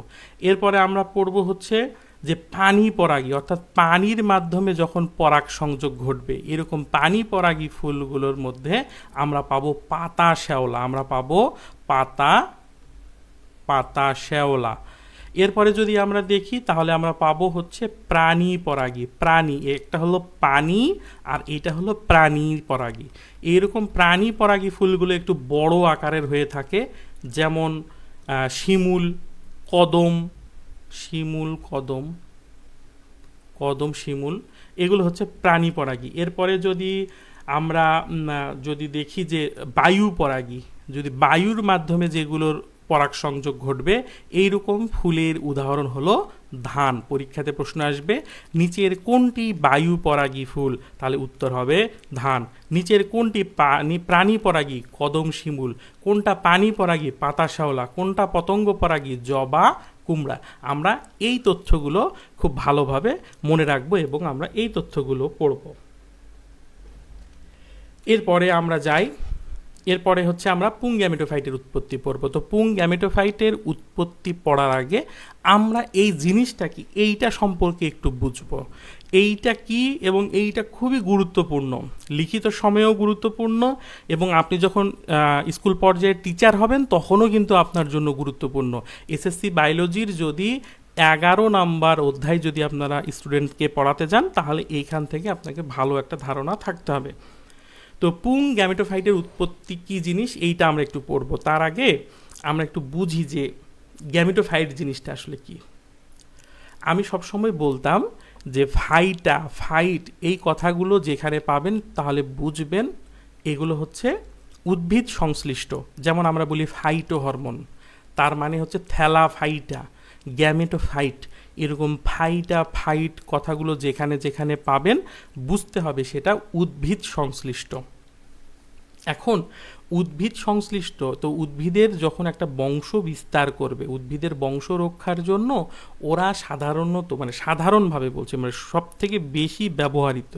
এরপরে আমরা পড়ব হচ্ছে যে পানি পরাগী, অর্থাৎ পানির মাধ্যমে যখন পরাগ সংযোগ ঘটবে, এরকম পানি পরাগী ফুলগুলোর মধ্যে আমরা পাবো পাতা শ্যাওলা, আমরা পাবো পাতা শ্যাওলা। এরপরে যদি আমরা দেখি তাহলে আমরা পাবো হচ্ছে প্রাণী পরাগী। প্রাণী একটা হলো পানি আর এটা হলো প্রাণী পরাগী। এইরকম প্রাণী পরাগী ফুলগুলো একটু বড় আকারের হয়ে থাকে, যেমন শিমুল, কদম, শিমুল, কদম, কদম, শিমুল, এগুলো হচ্ছে প্রাণী পরাগী। এরপরে যদি আমরা যদি দেখি যে বায়ু পরাগী, যদি বায়ুর মাধ্যমে যেগুলোর পরাগ সংযোগ ঘটবে, এইরকম ফুলের উদাহরণ হলো ধান। পরীক্ষাতে প্রশ্ন আসবে নিচের কোনটি বায়ু পরাগী ফুল, তাহলে উত্তর হবে ধান। নিচের কোনটি প্রাণী পরাগী, কদম, শিমুল। কোনটা পানি পরাগী, পাতা শ্যাওলা। কোনটা পতঙ্গ পরাগী, জবা, কুমড়া। আমরা এই তথ্যগুলো খুব ভালোভাবে মনে রাখবো এবং আমরা এই তথ্যগুলো পড়ব। এরপরে আমরা যাই, এরপরে হচ্ছে আমরা পুং গ্যামেটোফাইটের উৎপত্তি পড়ব। তো পুং গ্যামেটোফাইটের উৎপত্তি পড়ার আগে আমরা এই জিনিসটা কি এইটা সম্পর্কে একটু বুঝবো। এইটা কি এবং এইটা খুবই গুরুত্বপূর্ণ, লিখিত সময়েও গুরুত্বপূর্ণ, এবং আপনি যখন স্কুল পর্যায়ে টিচার হবেন তখনও কিন্তু আপনার জন্য গুরুত্বপূর্ণ। এসএসসি বায়োলজির যদি 11 নাম্বার অধ্যায় যদি আপনারা স্টুডেন্টকে পড়াতে যান, তাহলে এইখান থেকে আপনাকে ভালো একটা ধারণা থাকতে হবে। তো পুং গ্যামেটোফাইটের উৎপত্তি কি জিনিস এইটা আমরা একটু পড়ব। তার আগে আমরা একটু বুঝি যে গ্যামেটোফাইট জিনিসটা আসলে কি। আমি সবসময় বলতাম যে ফাইট এই কথাগুলো যেখানে পাবেন তাহলে বুঝবেন এগুলো হচ্ছে উদ্ভিদ সংশ্লিষ্ট। যেমন আমরা বলি ফাইটো হরমোন, তার মানে হচ্ছে থ্যালাফাইটা, গ্যামেটোফাইট। এরকম ফাইট কথাগুলো যেখানে যেখানে পাবেন বুঝতে হবে সেটা উদ্ভিদ সংশ্লিষ্ট। এখন উদ্ভিদ সংশ্লিষ্ট, তো উদ্ভিদের যখন একটা বংশ বিস্তার করবে, উদ্ভিদের বংশ রক্ষার জন্য ওরা সাধারণত, মানে সাধারণভাবে বলছে, মানে সব থেকে বেশি ব্যবহৃত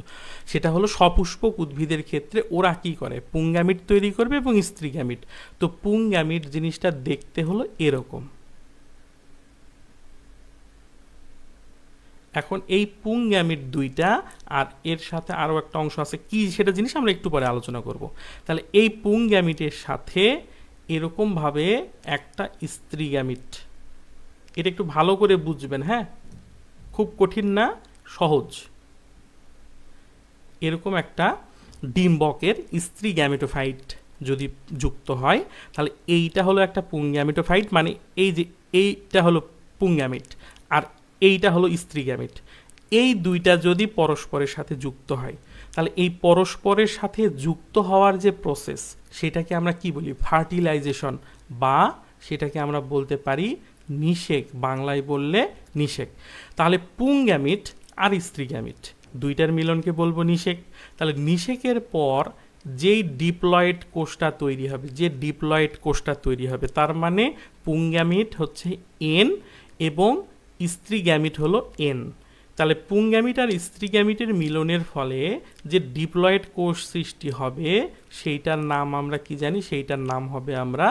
সেটা হলো সপুষ্পক উদ্ভিদের ক্ষেত্রে ওরা কি করে, পুংগ্যামিট তৈরি করবে এবং স্ত্রী গ্যামিট। তো পুংগ্যামিট জিনিসটা দেখতে হলো এরকম। এখন এই পুং গ্যামিট দুইটা, আর এর সাথে আরও একটা অংশ আছে কি সেটা জিনিস আমরা একটু পরে আলোচনা করব। তাহলে এই পুং গ্যামিটের সাথে এরকমভাবে একটা স্ত্রী গ্যামিট, এটা একটু ভালো করে বুঝবেন, হ্যাঁ, খুব কঠিন না, সহজ। এরকম একটা ডিম্বকের স্ত্রী গ্যামেটোফাইট যদি যুক্ত হয়, তাহলে এইটা হলো একটা পুং গ্যামেটোফাইট, মানে এই যে এইটা হলো পুং গ্যামিট আর এইটা হলো স্ত্রী গ্যামিট। এই দুইটা যদি পরস্পরের সাথে যুক্ত হয়, তাহলে এই পরস্পরের সাথে যুক্ত হওয়ার যে প্রসেস সেটাকে আমরা কি বলি, ফার্টিলাইজেশন, বা সেটাকে আমরা বলতে পারি নিষেক, বাংলায় বললে নিষেক। তাহলে পুং গ্যামিট আর স্ত্রী গ্যামিট দুইটার মিলনকে বলবো নিষেক। তাহলে নিষেকের পর যেই ডিপ্লয়েড কোষটা তৈরি হবে, যে ডিপ্লয়েড কোষটা তৈরি হবে, তার মানে পুং গ্যামিট হচ্ছে এন এবং স্ত্রী গ্যামিট হলো এন। তাহলে পুং গ্যামিট আর স্ত্রী গ্যামিটের মিলনের ফলে যে ডিপ্লয়েড কোষ সৃষ্টি হবে সেইটার নাম আমরা কি জানি, সেইটার নাম হবে আমরা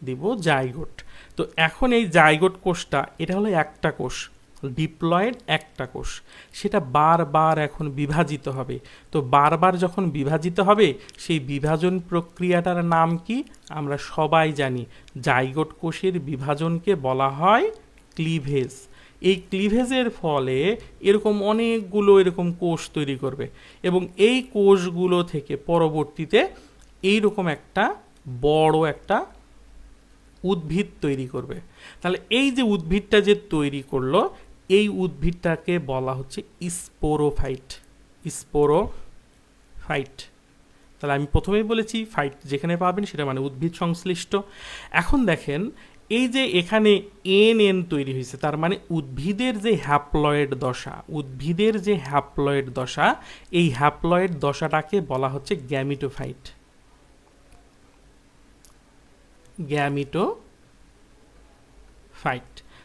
দিব জাইগোট। তো এখন এই জাইগোট কোষটা, এটা হলো একটা কোষ, ডিপ্লয়েড একটা কোষ, সেটা বারবার এখন বিভাজিত হবে। তো বারবার যখন বিভাজিত হবে, সেই বিভাজন প্রক্রিয়াটার নাম কি আমরা সবাই জানি, জাইগোট কোষের বিভাজনকে বলা হয় ক্লিভেজ। এই ক্লিভেজের ফলে এরকম অনেকগুলো এরকম কোষ তৈরি করবে এবং এই কোষগুলো থেকে পরবর্তীতে এইরকম একটা বড় একটা উদ্ভিদ তৈরি করবে। তাহলে এই যে উদ্ভিদটা যে তৈরি করলো, এই উদ্ভিদটাকে বলা হচ্ছে স্পোরোফাইট। স্পোরোফাইট। তাহলে আমি প্রথমেই বলেছি ফাইট যেখানে পাবেন সেটা মানে উদ্ভিদ সংশ্লিষ্ট। এখন দেখেন এই যে এখানে এন তৈরি হয়েছে, তার মানে উদ্ভিদের যে হ্যাপ্লয়েড দশা, উদ্ভিদের যে হ্যাপ্লয়েড দশা, এই হ্যাপ্লয়েড দশাটাকে বলা হচ্ছে গ্যামিটোফাইট। গ্যামিটোফাইট।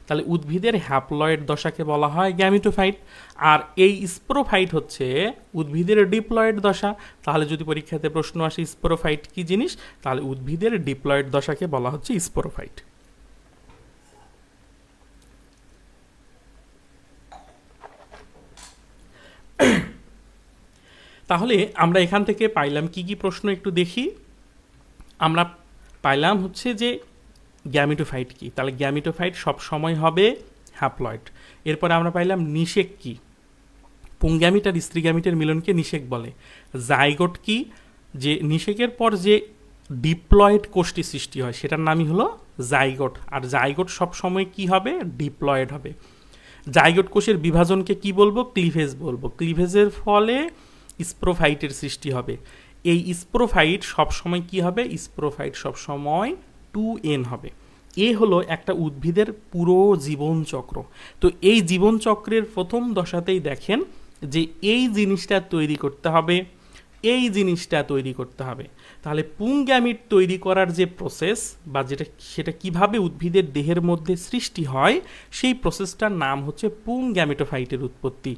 তাহলে উদ্ভিদের হ্যাপ্লয়েড দশাকে বলা হয় গ্যামিটোফাইট, আর এই স্পোরোফাইট হচ্ছে উদ্ভিদের ডিপ্লয়েড দশা। তাহলে যদি পরীক্ষাতে প্রশ্ন আসে স্পোরোফাইট কি জিনিস, তাহলে উদ্ভিদের ডিপ্লয়েড দশাকে বলা হচ্ছে স্পোরোফাইট। তাহলে আমরা এখান থেকে পাইলাম কি কি প্রশ্ন একটু দেখি। আমরা পাইলাম হচ্ছে যে গ্যামিটোফাইট কি, তাহলে গ্যামিটোফাইট সব সময় হবে হ্যাপ্লয়েড। এরপরে আমরা পাইলাম নিষেক কি, পুংগ্যামিট আর স্ত্রী গ্যামিটের মিলনকে নিষেক বলে। জাইগোট কি, যে নিষেকের পর যে ডিপ্লয়েড কোষটি সৃষ্টি হয় সেটার নামই হলো জাইগোট, আর জাইগোট সব সময় কি হবে, ডিপ্লয়েড হবে। জাইগোট কোষের বিভাজনকে কি বলবো, ক্লিভেজ বলবো। ক্লিভেজের ফলে স্প্রোফাইটের সৃষ্টি হবে। এই স্প্রোফাইট সবসময় কি হবে, স্প্রোফাইট সবসময় 2n হবে। এ হলো একটা উদ্ভিদের পুরো জীবনচক্র। তো এই জীবনচক্রের প্রথম দশাতেই দেখেন যে এই জিনিসটা তৈরি করতে হবে, এই জিনিসটা তৈরি করতে হবে। তাহলে পুংগ্যামিট তৈরি করার যে প্রসেস বা সেটা কিভাবে উদ্ভিদের দেহের মধ্যে সৃষ্টি হয়, সেই প্রসেসটার নাম হচ্ছে পুংগ্যামেটোফাইটের উৎপত্তি।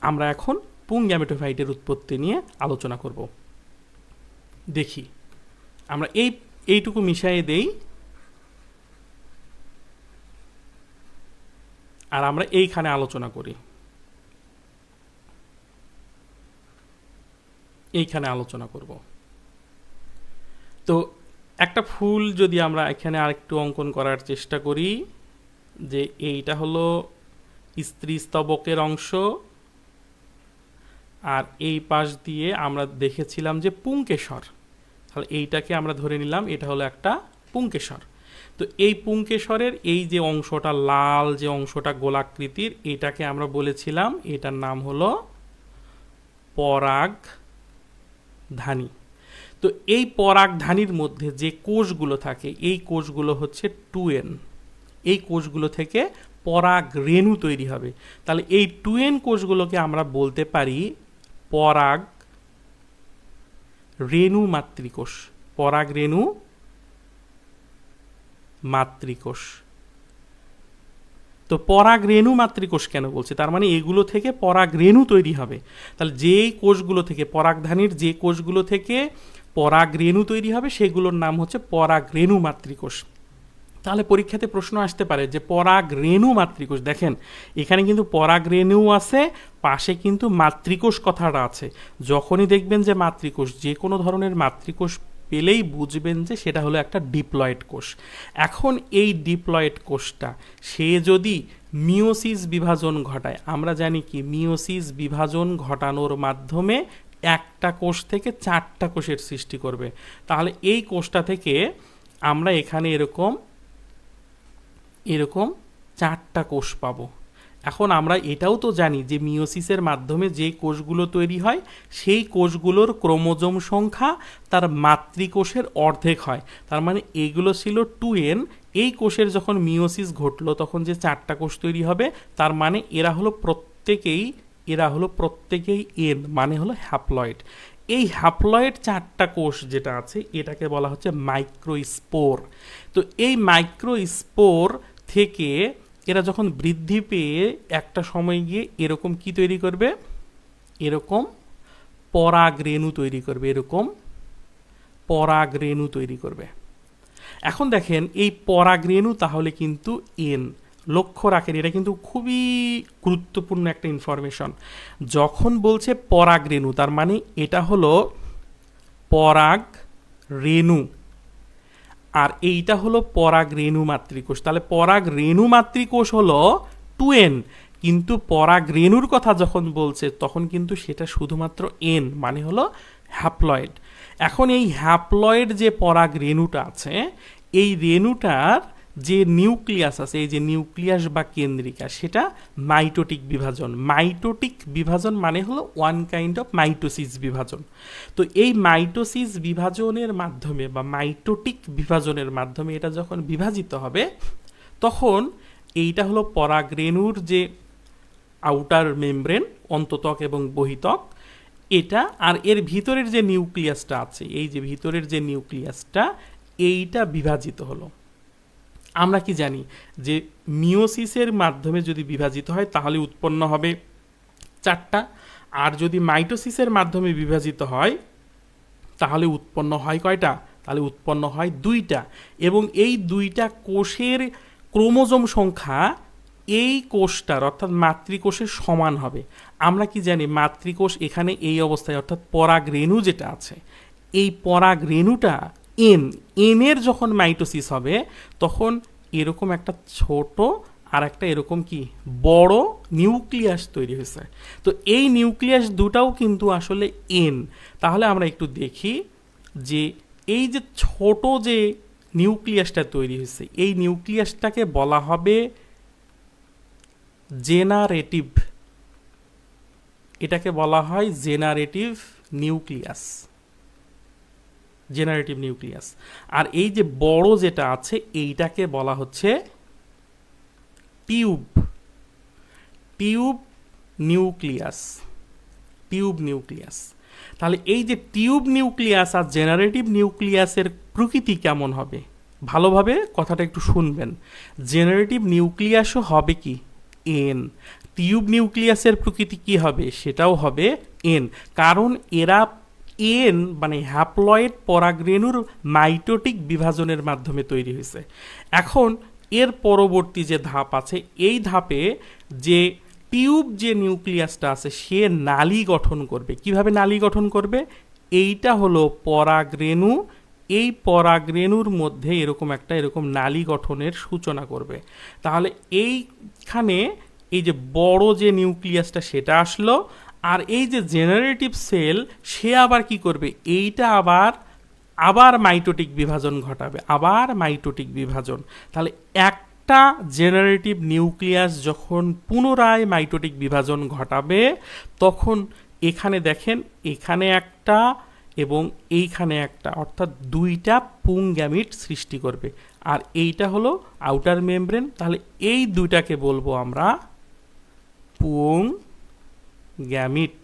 আমরা এখন পুংগ্যামেটোফাইটের উৎপত্তি নিয়ে আলোচনা করব। দেখি আমরা এইটুকু মিশিয়ে দেই, আর আমরা এইখানে আলোচনা করি, এইখানে আলোচনা করব। তো একটা ফুল যদি আমরা এখানে আরেকটু অঙ্কন করার চেষ্টা করি, যে এইটা হলো স্ত্রী স্তবকের অংশ, আর এই পাশ দিয়ে আমরা দেখেছিলাম যে পুংকেশর, তাহলে এইটাকে আমরা ধরে নিলাম এটা হলো একটা পুংকেশর। তো এই পুংকেশরের এই যে অংশটা লাল, যে অংশটা গোলাকৃতির, এটাকে আমরা বলেছিলাম এটার নাম হলো পরাগধানী। তো এই পরাগধানীর মধ্যে যে কোষগুলো থাকে, এই কোষগুলো হচ্ছে 2n। এই কোষগুলো থেকে পরাগ রেণু তৈরি হবে। তাহলে এই 2n কোষগুলোকে আমরা বলতে পারি পরাগ রেণু মাতৃকোষ। পরাগ রেণু মাতৃকোষ। তো পরাগ রেণু মাতৃকোষ কেন বলছে, তার মানে এগুলো থেকে পরাগ রেণু তৈরি হবে। তাহলে যেই কোষগুলো থেকে, পরাগধানীর যে কোষগুলো থেকে পরাগ রেণু তৈরি হবে সেগুলোর নাম হচ্ছে পরাগ রেণু মাতৃকোষ। তাহলে পরীক্ষাতে প্রশ্ন আসতে পারে যে পরাগ রেণু মাতৃকোষ, দেখেন এখানে কিন্তু পরাগ রেণু আছে, পাশে কিন্তু মাতৃকোষ কথাটা আছে। যখনই দেখবেন যে মাতৃকোষ, যে কোনো ধরনের মাতৃকোষ পেলেই বুঝবেন যে সেটা হলো একটা ডিপ্লয়েড কোষ। এখন এই ডিপ্লয়েড কোষটা সে যদি মিওসিস বিভাজন ঘটায়, আমরা জানি কি মিওসিস বিভাজন ঘটানোর মাধ্যমে একটা কোষ থেকে 4টা কোষের সৃষ্টি করবে। তাহলে এই কোষটা থেকে আমরা এখানে এরকম 4টা কোষ পাবো। এখন আমরা এটাও তো জানি যে মিওসিসের মাধ্যমে যে কোষগুলো তৈরি হয় সেই কোষগুলোর ক্রোমোজোম সংখ্যা তার মাতৃকোষের অর্ধেক হয়। তার মানে এগুলো ছিল 2n। এই কোষের যখন মিওসিস ঘটলো তখন যে 4টা কোষ তৈরি হবে, তার মানে এরা হলো প্রত্যেকেই n, মানে হলো হ্যাপ্লয়েড। এই হ্যাপ্লয়েড 4টা কোষ যেটা আছে এটাকে বলা হচ্ছে মাইক্রোস্পোর। তো এই মাইক্রোস্পোর থেকে এরা যখন বৃদ্ধি পেয়ে একটা সময় গিয়ে এরকম কি তৈরি করবে, এরকম পরাগ রেণু তৈরি করবে, এরকম পরাগ রেণু তৈরি করবে। এখন দেখেন এই পরাগ রেণু তাহলে কিন্তু n, লক্ষ্য রাখেন এটা কিন্তু খুবই গুরুত্বপূর্ণ একটা ইনফরমেশন। যখন বলছে পরাগ রেণু তার মানে এটা হলো পরাগ রেণু, আর এইটা হলো পরাগ রেণু মাতৃকোষ। তাহলে পরাগ রেণু মাতৃকোষ হলো 2n, কিন্তু পরাগ রেণুর কথা যখন বলছে তখন কিন্তু সেটা শুধুমাত্র n, মানে হলো হ্যাপ্লয়েড। এখন এই হ্যাপ্লয়েড যে পরাগ রেণুটা আছে, এই রেণুটার যে নিউক্লিয়াস আছে, এই যে নিউক্লিয়াস বা কেন্দ্রিকা, সেটা মাইটোটিক বিভাজন। মাইটোটিক বিভাজন মানে হলো ওয়ান কাইন্ড অফ মাইটোসিস বিভাজন। তো এই মাইটোসিস বিভাজনের মাধ্যমে বা মাইটোটিক বিভাজনের মাধ্যমে এটা যখন বিভাজিত হবে তখন এইটা হলো পরাগ রেণুর যে আউটার মেমব্রেন, অন্ততক এবং বহিতক, এটা, আর এর ভিতরের যে নিউক্লিয়াসটা আছে, এই যে ভিতরের যে নিউক্লিয়াসটা, এইটা বিভাজিত হলো। আমরা কি জানি যে মিওসিসের মাধ্যমে যদি বিভাজিত হয় তাহলে উৎপন্ন হবে 4টা, আর যদি মাইটোসিসের মাধ্যমে বিভাজিত হয় তাহলে উৎপন্ন হয় কয়টা, তাহলে উৎপন্ন হয় 2টা। এবং এই 2টা কোষের ক্রোমোজোম সংখ্যা এই কোষটার অর্থাৎ মাতৃকোষের সমান হবে। আমরা কি জানি মাতৃকোষ এখানে এই অবস্থায় অর্থাৎ পরাগ রেণু যেটা আছে, এই পরাগ রেণুটা এন, এনের যখন মাইটোসিস হবে তখন এরকম একটা ছোট আর একটা এরকম কি বড় নিউক্লিয়াস তৈরি হয়েছে। তো এই নিউক্লিয়াস দুটাও কিন্তু আসলে এন। তাহলে আমরা একটু দেখি যে এই যে ছোট যে নিউক্লিয়াসটা তৈরি হয়েছে এই নিউক্লিয়াসটাকে বলা হবে জেনারেটিভ। এটাকে বলা হয় জেনারেটিভ নিউক্লিয়াস, জেনারেটিভ নিউক্লিয়াস। আর এই যে বড় যেটা আছে এইটাকে বলা হচ্ছে tube, tube nucleus, tube nucleus. তাহলে এই যে টিউব নিউক্লিয়াস আর জেনারেটিভ নিউক্লিয়াসের প্রকৃতি কেমন হবে ভালোভাবে কথাটা একটু শুনবেন। জেনারেটিভ নিউক্লিয়াসও হবে কি এন, টিউব নিউক্লিয়াসের প্রকৃতি কি হবে সেটাও হবে এন, কারণ এরা এন মানে হ্যাপ্লয়েড পরাগরেণুর মাইটোটিক বিভাজনের মাধ্যমে তৈরি হয়েছে। এখন এর পরবর্তী যে ধাপ আছে এই ধাপে যে টিউব যে নিউক্লিয়াসটা আছে সে নালী গঠন করবে। কিভাবে নালী গঠন করবে? এইটা হলো পরাগরেণু, এই পরাগরেণুর মধ্যে এরকম নালী গঠনের সূচনা করবে। তাহলে এইখানে এই যে বড় যে নিউক্লিয়াসটা সেটা আসলো, আর এই যে জেনারেটিভ সেল সে আবার কি করবে, এইটা আবার মাইটোটিক বিভাজন ঘটাবে, আবার মাইটোটিক বিভাজন। তাহলে একটা জেনারেটিভ নিউক্লিয়াস যখন পুনরায় মাইটোটিক বিভাজন ঘটাবে তখন এখানে দেখেন এখানে একটা এবং এইখানে একটা, অর্থাৎ দুইটা পুং গ্যামিট সৃষ্টি করবে। আর এইটা হলো আউটার মেমব্রেন। তাহলে এই দুইটাকে বলবো আমরা পুং গ্যামিট,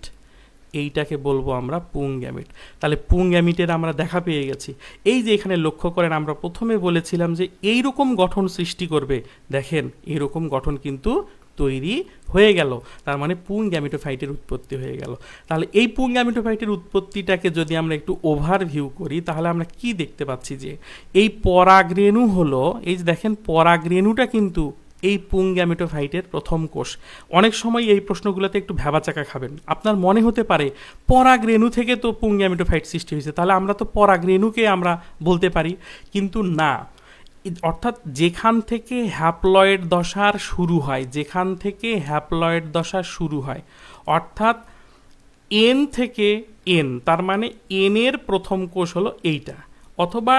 এইটাকে বলবো আমরা পুং গ্যামিট। তাহলে পুং গ্যামিটের আমরা দেখা পেয়ে গেছি। এই যে এখানে লক্ষ্য করেন আমরা প্রথমে বলেছিলাম যে এইরকম গঠন সৃষ্টি করবে, দেখেন এইরকম গঠন কিন্তু তৈরি হয়ে গেল, তার মানে পুং গ্যামিটোফাইটের উৎপত্তি হয়ে গেল। তাহলে এই পুং গ্যামিটোফাইটের উৎপত্তিটাকে যদি আমরা একটু ওভারভিউ করি তাহলে আমরা কি দেখতে পাচ্ছি যে এই পরাগরেণু হলো, এই যে দেখেন পরাগরেণুটা কিন্তু এই পুং গ্যামিটোফাইটের প্রথম কোষ। অনেক সময় এই প্রশ্নগুলোতে একটু ভ্যাবাচাকা খাবেন, আপনার মনে হতে পারে পরাগরেণু থেকে তো পুং গ্যামিটোফাইট সৃষ্টি হয়েছে, তাহলে আমরা তো পরাগরেণুকে আমরা বলতে পারি, কিন্তু না। অর্থাৎ যেখান থেকে হ্যাপ্লয়েড দশার শুরু হয়, যেখান থেকে হ্যাপ্লয়েড দশা শুরু হয়, অর্থাৎ এন থেকে এন, তার মানে এন এর প্রথম কোষ হলো এইটা, অথবা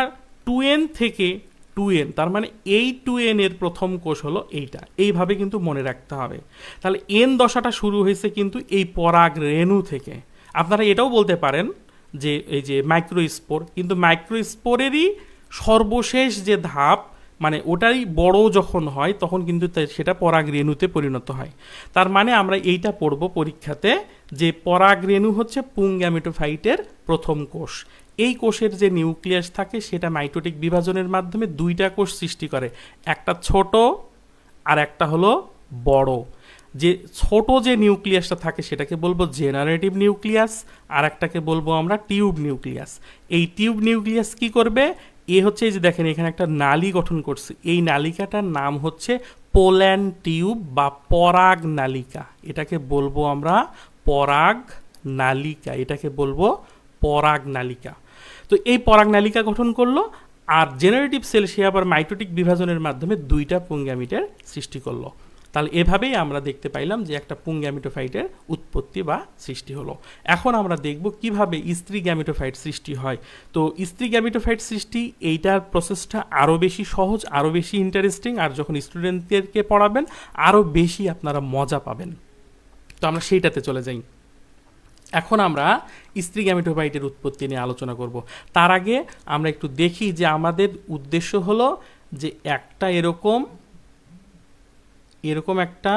2n থেকে 2n, তার মানে এই 2n এর প্রথম কোষ হলো এইটা। এইভাবে কিন্তু মনে রাখতে হবে। তাহলে এন দশাটা শুরু হয়েছে কিন্তু এই পরাগরেণু থেকে। আপনারা এটাও বলতে পারেন যে এই যে মাইক্রোস্পোর, কিন্তু মাইক্রোস্পোরেরই সর্বশেষ যে ধাপ, মানে ওটাই বড় যখন হয় তখন কিন্তু সেটা পরাগরেণুতে পরিণত হয়। তার মানে আমরা এইটা পড়ব পরীক্ষাতে যে পরাগরেণু হচ্ছে পুং গ্যামেটোফাইটের প্রথম কোষ। এই কোষের যে নিউক্লিয়াস থাকে সেটা মাইটোটিক বিভাজনের মাধ্যমে দুইটা কোষ সৃষ্টি করে, একটা ছোট আর একটা হলো বড়। যে ছোট যে নিউক্লিয়াসটা থাকে সেটাকে বলবো জেনারেটিভ নিউক্লিয়াস, আর একটাকে বলবো আমরা টিউব নিউক্লিয়াস। এই টিউব নিউক্লিয়াস কি করবে, এ হচ্ছে এই যে দেখেন এখানে একটা নালী গঠন করছে, এই নালিকাটার নাম হচ্ছে পোল্যান টিউব বা পরাগ নালিকা। এটাকে বলবো আমরা পরাগ নালিকা, এটাকে বলবো পরাগ নালিকা। তো এই পরাগ নালিকা গঠন করলো, আর জেনারেটিভ সেল সে আবার মাইটোটিক বিভাজনের মাধ্যমে দুইটা পুং গ্যামিটের সৃষ্টি করলো। তাহলে এভাবেই আমরা দেখতে পাইলাম যে একটা পুং গ্যামিটোফাইটের উৎপত্তি বা সৃষ্টি হলো। এখন আমরা দেখব কিভাবে স্ত্রী গ্যামিটোফাইট সৃষ্টি হয়। তো স্ত্রী গ্যামিটোফাইট সৃষ্টি এইটার প্রসেসটা আরও বেশি সহজ, আরও বেশি ইন্টারেস্টিং, আর যখন স্টুডেন্টদেরকে পড়াবেন আরও বেশি আপনারা মজা পাবেন। তো আমরা সেইটাতে চলে যাই। এখন আমরা স্ত্রী গ্যামিটোফাইটের উৎপত্তি নিয়ে আলোচনা করব। তার আগে আমরা একটু দেখি যে আমাদের উদ্দেশ্য হলো যে একটা এরকম একটা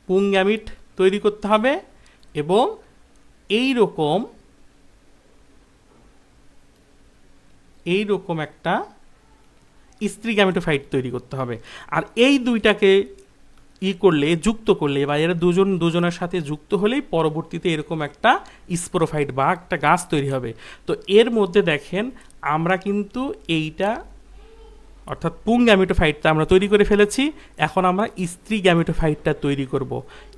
পুং গ্যামিট তৈরি করতে হবে এবং এইরকম একটা স্ত্রী গ্যামিটোফাইট তৈরি করতে হবে। আর এই দুইটাকে যুক্ত করলে বা এরা দুজনের সাথে যুক্ত হলেই পরবর্তীতে এরকম একটা স্পোরোফাইট বা একটা গাছ তৈরি হবে। তো এর মধ্যে দেখেন আমরা কিন্তু এইটা অর্থাৎ পুং গ্যামিটোফাইটটা আমরা তৈরি করে ফেলেছি, এখন আমরা স্ত্রী গ্যামিটোফাইটটা তৈরি করব।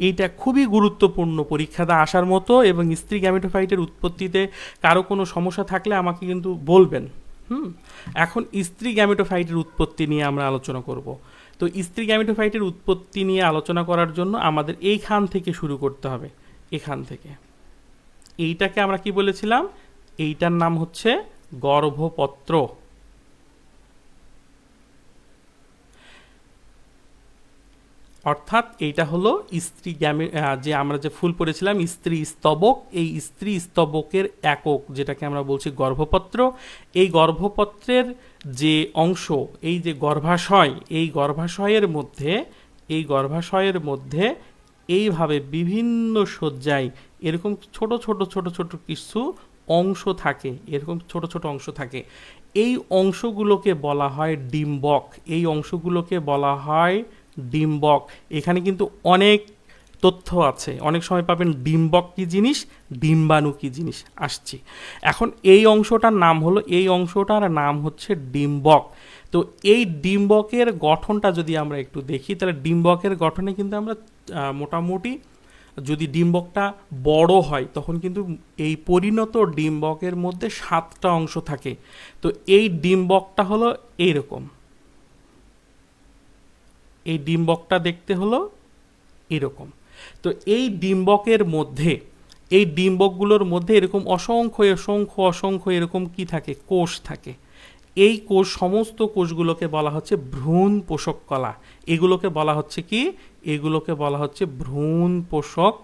এইটা খুবই গুরুত্বপূর্ণ পরীক্ষাতে আসার মতো, এবং স্ত্রী গ্যামিটোফাইটের উৎপত্তিতে কারো কোনো সমস্যা থাকলে আমাকে কিন্তু বলবেন, হুম। এখন স্ত্রী গ্যামেটোফাইটের উৎপত্তি নিয়ে আমরা আলোচনা করব। তো স্ত্রী গ্যামেটোফাইটের উৎপত্তি নিয়ে আলোচনা করার জন্য আমাদের এইখান থেকে শুরু করতে হবে, এখান থেকে। এইটাকে আমরা কি বলেছিলাম? এইটার নাম হচ্ছে গর্ভপত্র। অর্থাৎ এইটা হলো স্ত্রী যে আমরা যে ফুল পড়েছিলাম স্ত্রী স্তবক, এই স্ত্রী স্তবকের একক যেটাকে আমরা বলছি গর্ভপত্র। এই গর্ভপত্রের যে অংশ, এই যে গর্ভাশয়, এই গর্ভাশয়ের মধ্যে এইভাবে বিভিন্ন সজ্জায় এরকম ছোট ছোট ছোট ছোট কিছু অংশ থাকে, এরকম ছোট ছোট অংশ থাকে। এই অংশগুলোকে বলা হয় ডিম্বক। এই অংশগুলোকে বলা হয় ডিম্বক। এখানে কিন্তু অনেক তথ্য আছে, অনেক সময় পাবেন ডিম্বক কি জিনিস, ডিম্বাণু কি জিনিস, আসছি। এখন এই অংশটার নাম হচ্ছে ডিম্বক। তো এই ডিম্বকের গঠনটা যদি আমরা একটু দেখি, তাহলে ডিম্বকের গঠনে কিন্তু আমরা মোটামুটি, যদি ডিম্বকটা বড় হয় তখন কিন্তু এই পরিণত ডিম্বকের মধ্যে 7টা অংশ থাকে। তো এই ডিম্বকটা হলো এইরকম, এই ডিম্বকটা দেখতে হলো এরকম। তো এই ডিম্বকের মধ্যে, এই ডিম্বকগুলোর মধ্যে এরকম অসংখ্য অসংখ্য অসংখ্য এরকম কি থাকে, কোষ থাকে। এই কোষ, সমস্ত কোষগুলোকে বলা হচ্ছে ভ্রূণ পোষক কলা। এগুলোকে বলা হচ্ছে কি, এগুলোকে বলা হচ্ছে ভ্রূণ পোষক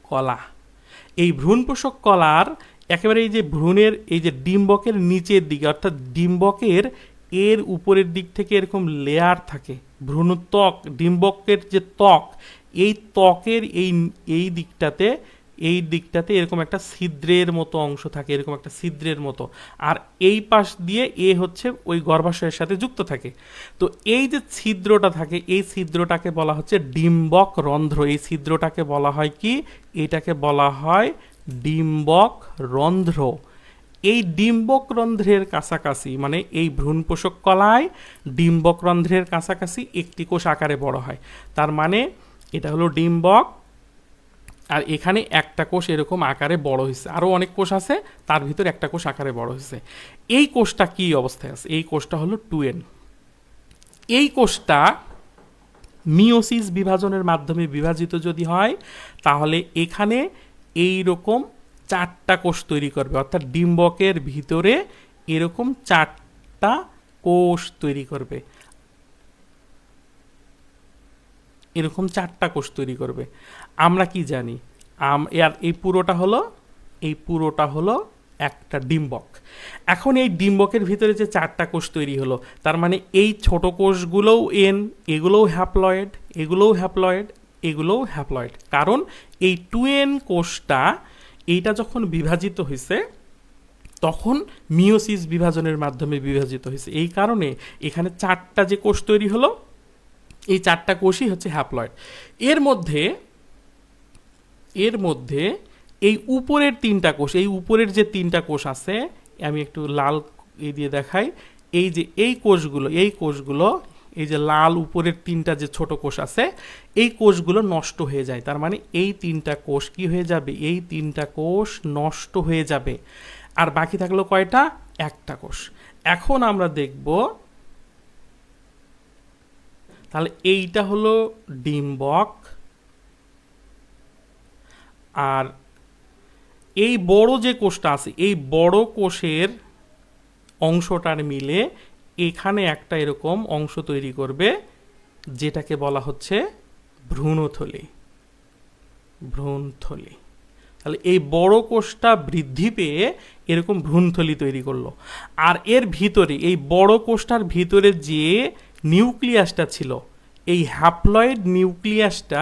কলা। এই ভ্রূণ পোষক কলার একেবারে এই যে ভ্রূণের এই যে ডিম্বকের নিচের দিকে, অর্থাৎ ডিম্বকের এর উপরের দিক থেকে এরকম লেয়ার থাকে, ভ্রূণত্বক, ডিম্বকের যে ত্বক, এই ত্বকের এই দিকটাতে এরকম একটা ছিদ্রের মতো অংশ থাকে, এরকম একটা ছিদ্রের মতো। আর এই পাশ দিয়ে হচ্ছে ওই গর্ভাশয়ের সাথে যুক্ত থাকে। তো এই যে ছিদ্রটা থাকে, এই ছিদ্রটাকে বলা হচ্ছে ডিম্বক রন্ধ্র। এই ছিদ্রটাকে বলা হয় কি, এটাকে বলা হয় ডিম্বক রন্ধ্র। এই ডিম্বক রন্ধ্রের কাছাকাছি, মানে এই ভ্রূণ পোষক কলায় ডিম্বক রন্ধ্রের কাছাকাছি একটি কোষ আকারে বড় হয়। তার মানে এটা হলো ডিম্বক, আর এখানে একটা কোষ এরকম আকারে বড় হয়েছে, আরও অনেক কোষ আছে, তার ভিতর একটা কোষ আকারে বড় হয়েছে। এই কোষটা কি অবস্থায় আছে? এই কোষটা হলো 2N। এই কোষটা মিওসিস বিভাজনের মাধ্যমে বিভাজিত যদি হয়, তাহলে এখানে এই রকম 4টা কোষ তৈরি করবে, অর্থাৎ ডিম্বকের ভিতরে এরকম 4টা কোষ তৈরি করবে, এরকম 4টা কোষ তৈরি করবে। আমরা কি জানি, এই পুরোটা হলো একটা ডিম্বক। এখন এই ডিম্বকের ভিতরে যে 4টা কোষ তৈরি হলো, তার মানে এই ছোট কোষগুলোও এন, এগুলোও হ্যাপ্লয়েড, এগুলোও হ্যাপ্লয়েড, এগুলোও হ্যাপ্লয়েড। কারণ এই 2N কোষটা, এইটা যখন বিভাজিত হয়েছে তখন মিওসিস বিভাজনের মাধ্যমে বিভাজিত হয়েছে। এই কারণে এখানে 4টা যে কোষ তৈরি হলো, এই 4টা কোষই হচ্ছে হ্যাপ্লয়েড। এর মধ্যে এই উপরের 3টা কোষ, এই উপরের যে 3টা কোষ আছে, আমি একটু লাল দিয়ে দেখাই। এই যে এই কোষগুলো, এই যে লাল উপরের 3টা যে ছোট কোষ আছে, এই কোষগুলো নষ্ট হয়ে যায়। তার মানে এই 3টা কোষ কি হয়ে যাবে, এই 3টা কোষ নষ্ট হয়ে যাবে। আর বাকি থাকলো কয়টা? একটা কোষ। এখন আমরা দেখব, তাহলে এইটা হলো ডিম্বক, আর এই বড় যে কোষটা আছে, এই বড় কোষের অংশটার মিলে এখানে একটা এরকম অংশ তৈরি করবে, যেটাকে বলা হচ্ছে ভ্রূণথলি। তাহলে এই বড় কোষটা বৃদ্ধি পেয়ে এরকম ভ্রূণথলি তৈরি করলো। আর এর ভিতরে, এই বড় কোষটার ভিতরে যে নিউক্লিয়াসটা ছিল, এই হ্যাপ্লয়েড নিউক্লিয়াসটা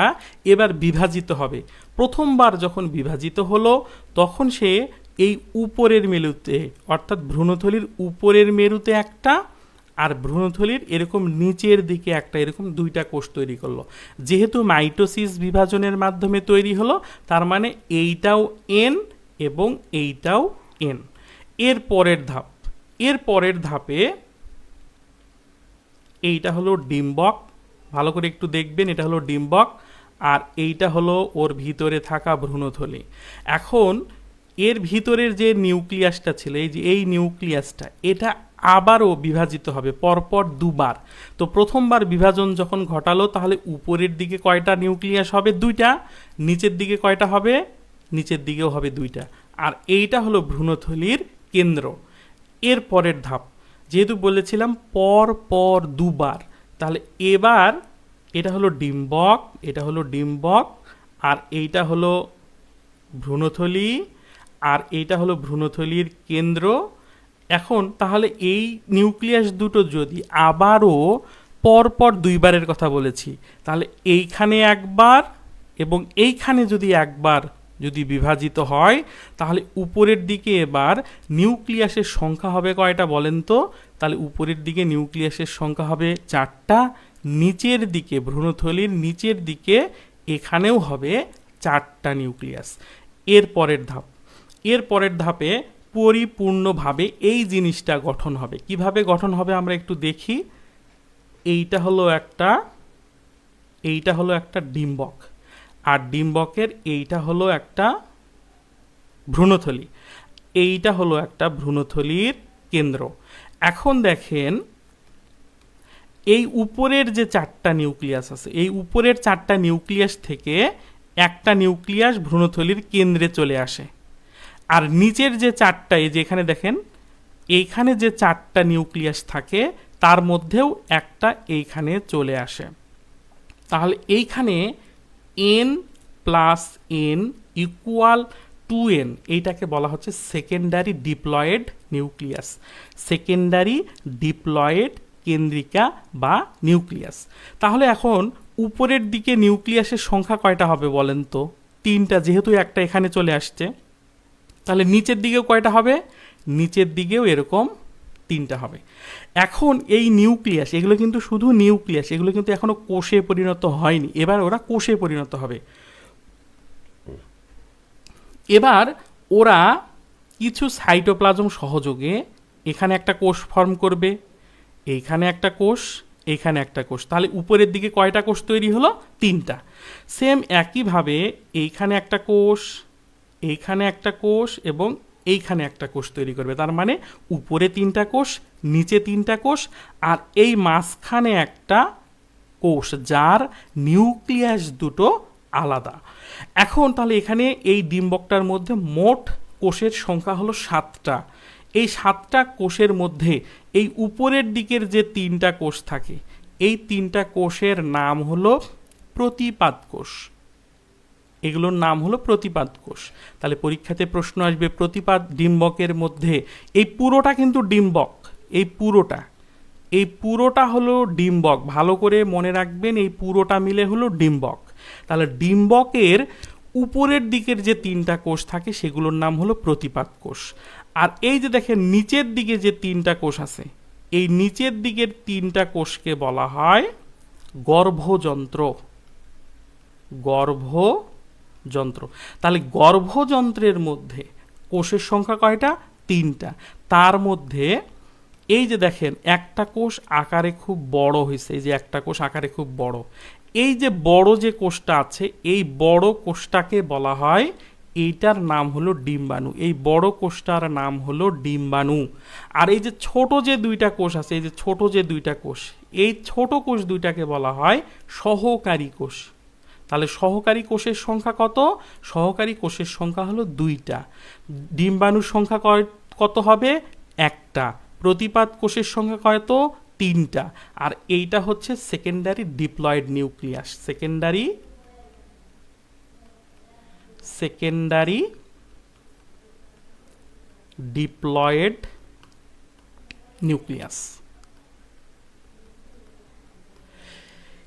এবার বিভাজিত হবে। প্রথমবার যখন বিভাজিত হলো, তখন সে এই উপরের মেরুতে, অর্থাৎ ভ্রূণথলির উপরের মেরুতে একটা, আর ভ্রূণথলির এরকম নিচের দিকে একটা, এরকম 2টা কোষ তৈরি করলো। যেহেতু মাইটোসিস বিভাজনের মাধ্যমে তৈরি হলো, তার মানে এইটাও এন এবং এইটাও এন। এর পরের ধাপে এইটা হলো ডিম্বক, ভালো করে একটু দেখবেন, এটা হলো ডিম্বক, আর এইটা হলো ওর ভিতরে থাকা ভ্রূণথলি। এখন এর ভিতরের যে নিউক্লিয়াসটা ছিল, এই যে এই নিউক্লিয়াসটা, এটা আবারও বিভাজিত হবে পরপর দুবার। তো প্রথমবার বিভাজন যখন ঘটালো, তাহলে উপরের দিকে কয়টা নিউক্লিয়াস হবে? দুইটা। নিচের দিকে কয়টা হবে? নিচের দিকেও হবে দুইটা। আর এইটা হলো ভ্রূণথলির কেন্দ্র। এর পরের ধাপ, যেহেতু বলেছিলাম পর পর দুবার, তাহলে এবার এটা হলো ডিম্বক, এটা হলো ডিম্বক, আর এইটা হলো ভ্রূণথলি, আর এইটা হলো ভ্রূণথলির কেন্দ্র। এখন তাহলে এই নিউক্লিয়াস দুটো যদি আবারও পরপর দুইবারের কথা বলেছি, তাহলে এইখানে একবার এবং এইখানে যদি একবার যদি বিভাজিত হয়, তাহলে উপরের দিকে এবার নিউক্লিয়াসের সংখ্যা হবে কয়টা বলেন তো? তাহলে উপরের দিকে নিউক্লিয়াসের সংখ্যা হবে 4টা, নিচের দিকে ভ্রূণথলির নিচের দিকে এখানেও হবে 4টা নিউক্লিয়াস। এর পরের ধাপে পরিপূর্ণভাবে এই জিনিসটা গঠন হবে। কিভাবে গঠন হবে আমরা একটু দেখি। এইটা হলো একটা ডিম্বক, আর ডিম্বকের এইটা হলো একটা ভ্রূণথলি, এইটা হলো একটা ভ্রূণথলির কেন্দ্র। এখন দেখেন এই উপরের যে 4টা নিউক্লিয়াস আছে, এই উপরের 4টা নিউক্লিয়াস থেকে একটা নিউক্লিয়াস ভ্রূণথলির কেন্দ্রে চলে আসে, আর নিচের যে 4টা, এই যে এখানে দেখেন, এইখানে যে 4টা নিউক্লিয়াস থাকে তার মধ্যেও একটা এইখানে চলে আসে। তাহলে এইখানে n plus n equal 2n, এইটাকে বলা হচ্ছে secondary diploid nucleus, secondary diploid কেন্দ্রিকা বা নিউক্লিয়াস। তাহলে এখন উপরের দিকে নিউক্লিয়াসের সংখ্যা কয়টা হবে বলেন তো? 3টা, যেহেতু একটা এখানে চলে আসছে। তাহলে নিচের দিকেও কয়টা হবে? নিচের দিকেও এরকম 3টা হবে। এখন এই নিউক্লিয়াস, এগুলো কিন্তু শুধু নিউক্লিয়াস, এগুলো কিন্তু এখনো কোষে পরিণত হয়নি, এবার ওরা কোষে পরিণত হবে। এবার ওরা কিছু সাইটোপ্লাজম সহযোগে এখানে একটা কোষ ফর্ম করবে, এইখানে একটা কোষ, এইখানে একটা কোষ। তাহলে উপরের দিকে কয়টা কোষ তৈরি হলো? 3টা। সেম একইভাবে এইখানে একটা কোষ, এইখানে একটা কোষ এবং এইখানে একটা কোষ তৈরি করবে। তার মানে উপরে 3টা কোষ, নিচে 3টা কোষ, আর এই মাঝখানে একটা কোষ যার নিউক্লিয়াস দুটো আলাদা। এখন তাহলে এখানে এই ডিম্বকটার মধ্যে মোট কোষের সংখ্যা হলো 7টা। এই 7টা কোষের মধ্যে এই উপরের দিকের যে 3টা কোষ থাকে, এই 3টা কোষের নাম হলো প্রতিপাদ কোষ, এগুলোর নাম হলো প্রতিপাদ কোষ। তাহলে পরীক্ষাতে প্রশ্ন আসবে প্রতিপাদ ডিম্বকের মধ্যে, এই পুরোটা কিন্তু ডিম্বক, এই পুরোটা হলো ডিম্বক, ভালো করে মনে রাখবেন, এই পুরোটা মিলে হলো ডিম্বক। তাহলে ডিম্বকের উপরের দিকের যে 3টা কোষ থাকে সেগুলোর নাম হলো প্রতিপাদ কোষ। আর এই যে দেখেন নিচের দিকে যে 3টা কোষ আছে, এই নিচের দিকের 3টা কোষকে বলা হয় গর্ভযন্ত্র, গর্ভযন্ত্র। তাহলে গর্ভযন্ত্রের মধ্যে কোষের সংখ্যা কয়টা? 3টা। তার মধ্যে এই যে দেখেন একটা কোষ আকারে খুব বড় হয়েছে, এই যে একটা কোষ আকারে খুব বড়, এই যে বড় যে কোষটা আছে, এই বড় কোষটাকে বলা হয়, এইটার নাম হলো ডিম্বাণু, এই বড় কোষটার নাম হলো ডিম্বাণু। আর এই যে ছোট যে 2টা কোষ আছে, এই যে ছোট যে 2টা কোষ, এই ছোট কোষ 2টাকে বলা হয় সহকারী কোষ। তাহলে সহকারী কোষের সংখ্যা কত? সহকারী কোষের সংখ্যা হলো 2টা। ডিম্বাণুর সংখ্যা কত হবে? 1টা। প্রতিপাদ কোষের সংখ্যা কত? 3টা। আর এইটা হচ্ছে secondary diploid nucleus, secondary diploid nucleus.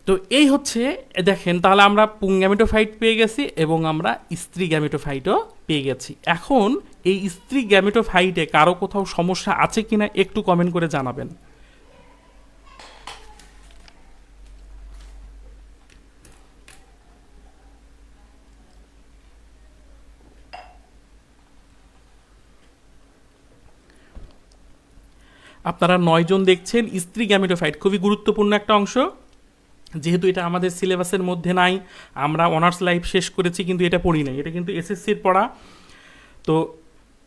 তো এই হচ্ছে, দেখেন তাহলে আমরা পুং গ্যামেটোফাইট পেয়ে গেছি এবং আমরা স্ত্রী গ্যামেটোফাইটও পেয়ে গেছি। এখন এই স্ত্রী গ্যামেটোফাইটে কারো কোথাও সমস্যা আছে কিনা একটু কমেন্ট করে জানাবেন। আপনারা 9 জন দেখছেন। স্ত্রী গ্যামেটোফাইট খুবই গুরুত্বপূর্ণ একটা অংশ, যেহেতু এটা আমাদের সিলেবাসের মধ্যে নাই, আমরা অনার্স লাইফ শেষ করেছি কিন্তু এটা পড়ি নাই, এটা কিন্তু এসএসসির পড়া। তো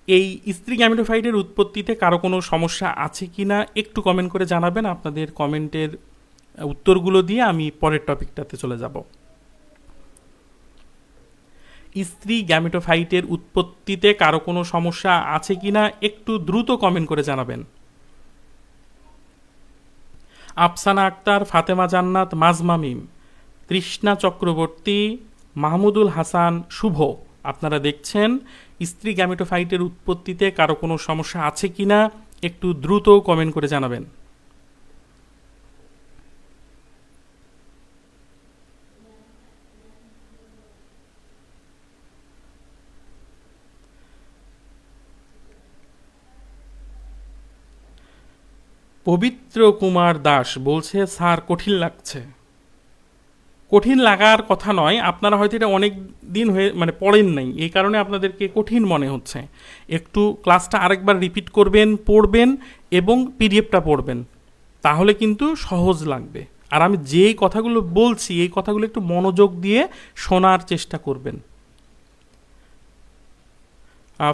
এই স্ত্রী গ্যামেটোফাইটের উৎপত্তিতে কারো কোনো সমস্যা আছে কি না একটু কমেন্ট করে জানাবেন। আপনাদের কমেন্টের উত্তরগুলো দিয়ে আমি পরের টপিকটাতে চলে যাব। স্ত্রী গ্যামেটোফাইটের উৎপত্তিতে কারো কোনো সমস্যা আছে কি না একটু দ্রুত কমেন্ট করে জানাবেন। আফসানা আক্তার, ফাতেমা জান্নাত, মাজমা মিম, তৃষ্ণা চক্রবর্তী, মাহমুদুল হাসান, শুভ, আপনারা দেখছেন স্ত্রী গ্যামেটোফাইটের উৎপত্তিতে কারো কোনো সমস্যা আছে কি না একটু দ্রুত কমেন্ট করে জানাবেন। পবিত্র কুমার দাস বলছে স্যার কঠিন লাগছে। কঠিন লাগার কথা নয়, আপনারা হয়তো এটা অনেক দিন হয়ে মানে পড়েন নাই, এই কারণে আপনাদেরকে কঠিন মনে হচ্ছে। একটু ক্লাসটা আরেকবার রিপিট করবেন, পড়বেন এবং পিডিএফটা পড়বেন, তাহলে কিন্তু সহজ লাগবে। আর আমি যেই কথাগুলো বলছি এই কথাগুলো একটু মনোযোগ দিয়ে শোনার চেষ্টা করবেন।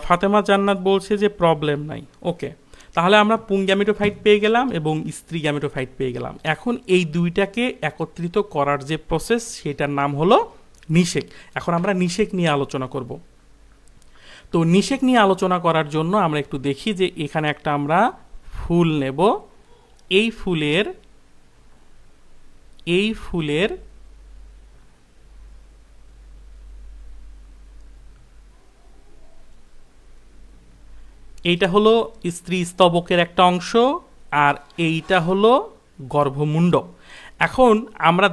ফাতেমা জান্নাত বলছে যে প্রবলেম নাই। ওকে, তাহলে আমরা পুং গ্যামেটোফাইট পেয়ে গেলাম এবং স্ত্রী গ্যামেটোফাইট পেয়ে গেলাম। এখন এই দুইটাকে একত্রিত করার যে প্রসেস সেটার নাম হলো নিষেক। এখন আমরা নিষেক নিয়ে আলোচনা করব। তো নিষেক নিয়ে আলোচনা করার জন্য আমরা একটু দেখি যে এখানে একটা আমরা ফুল নেব। এই ফুলের এইটা হলো স্ত্রী স্তবকের একটা অংশ, আর এইটা হলো গর্ভমুণ্ড। এখন আমরা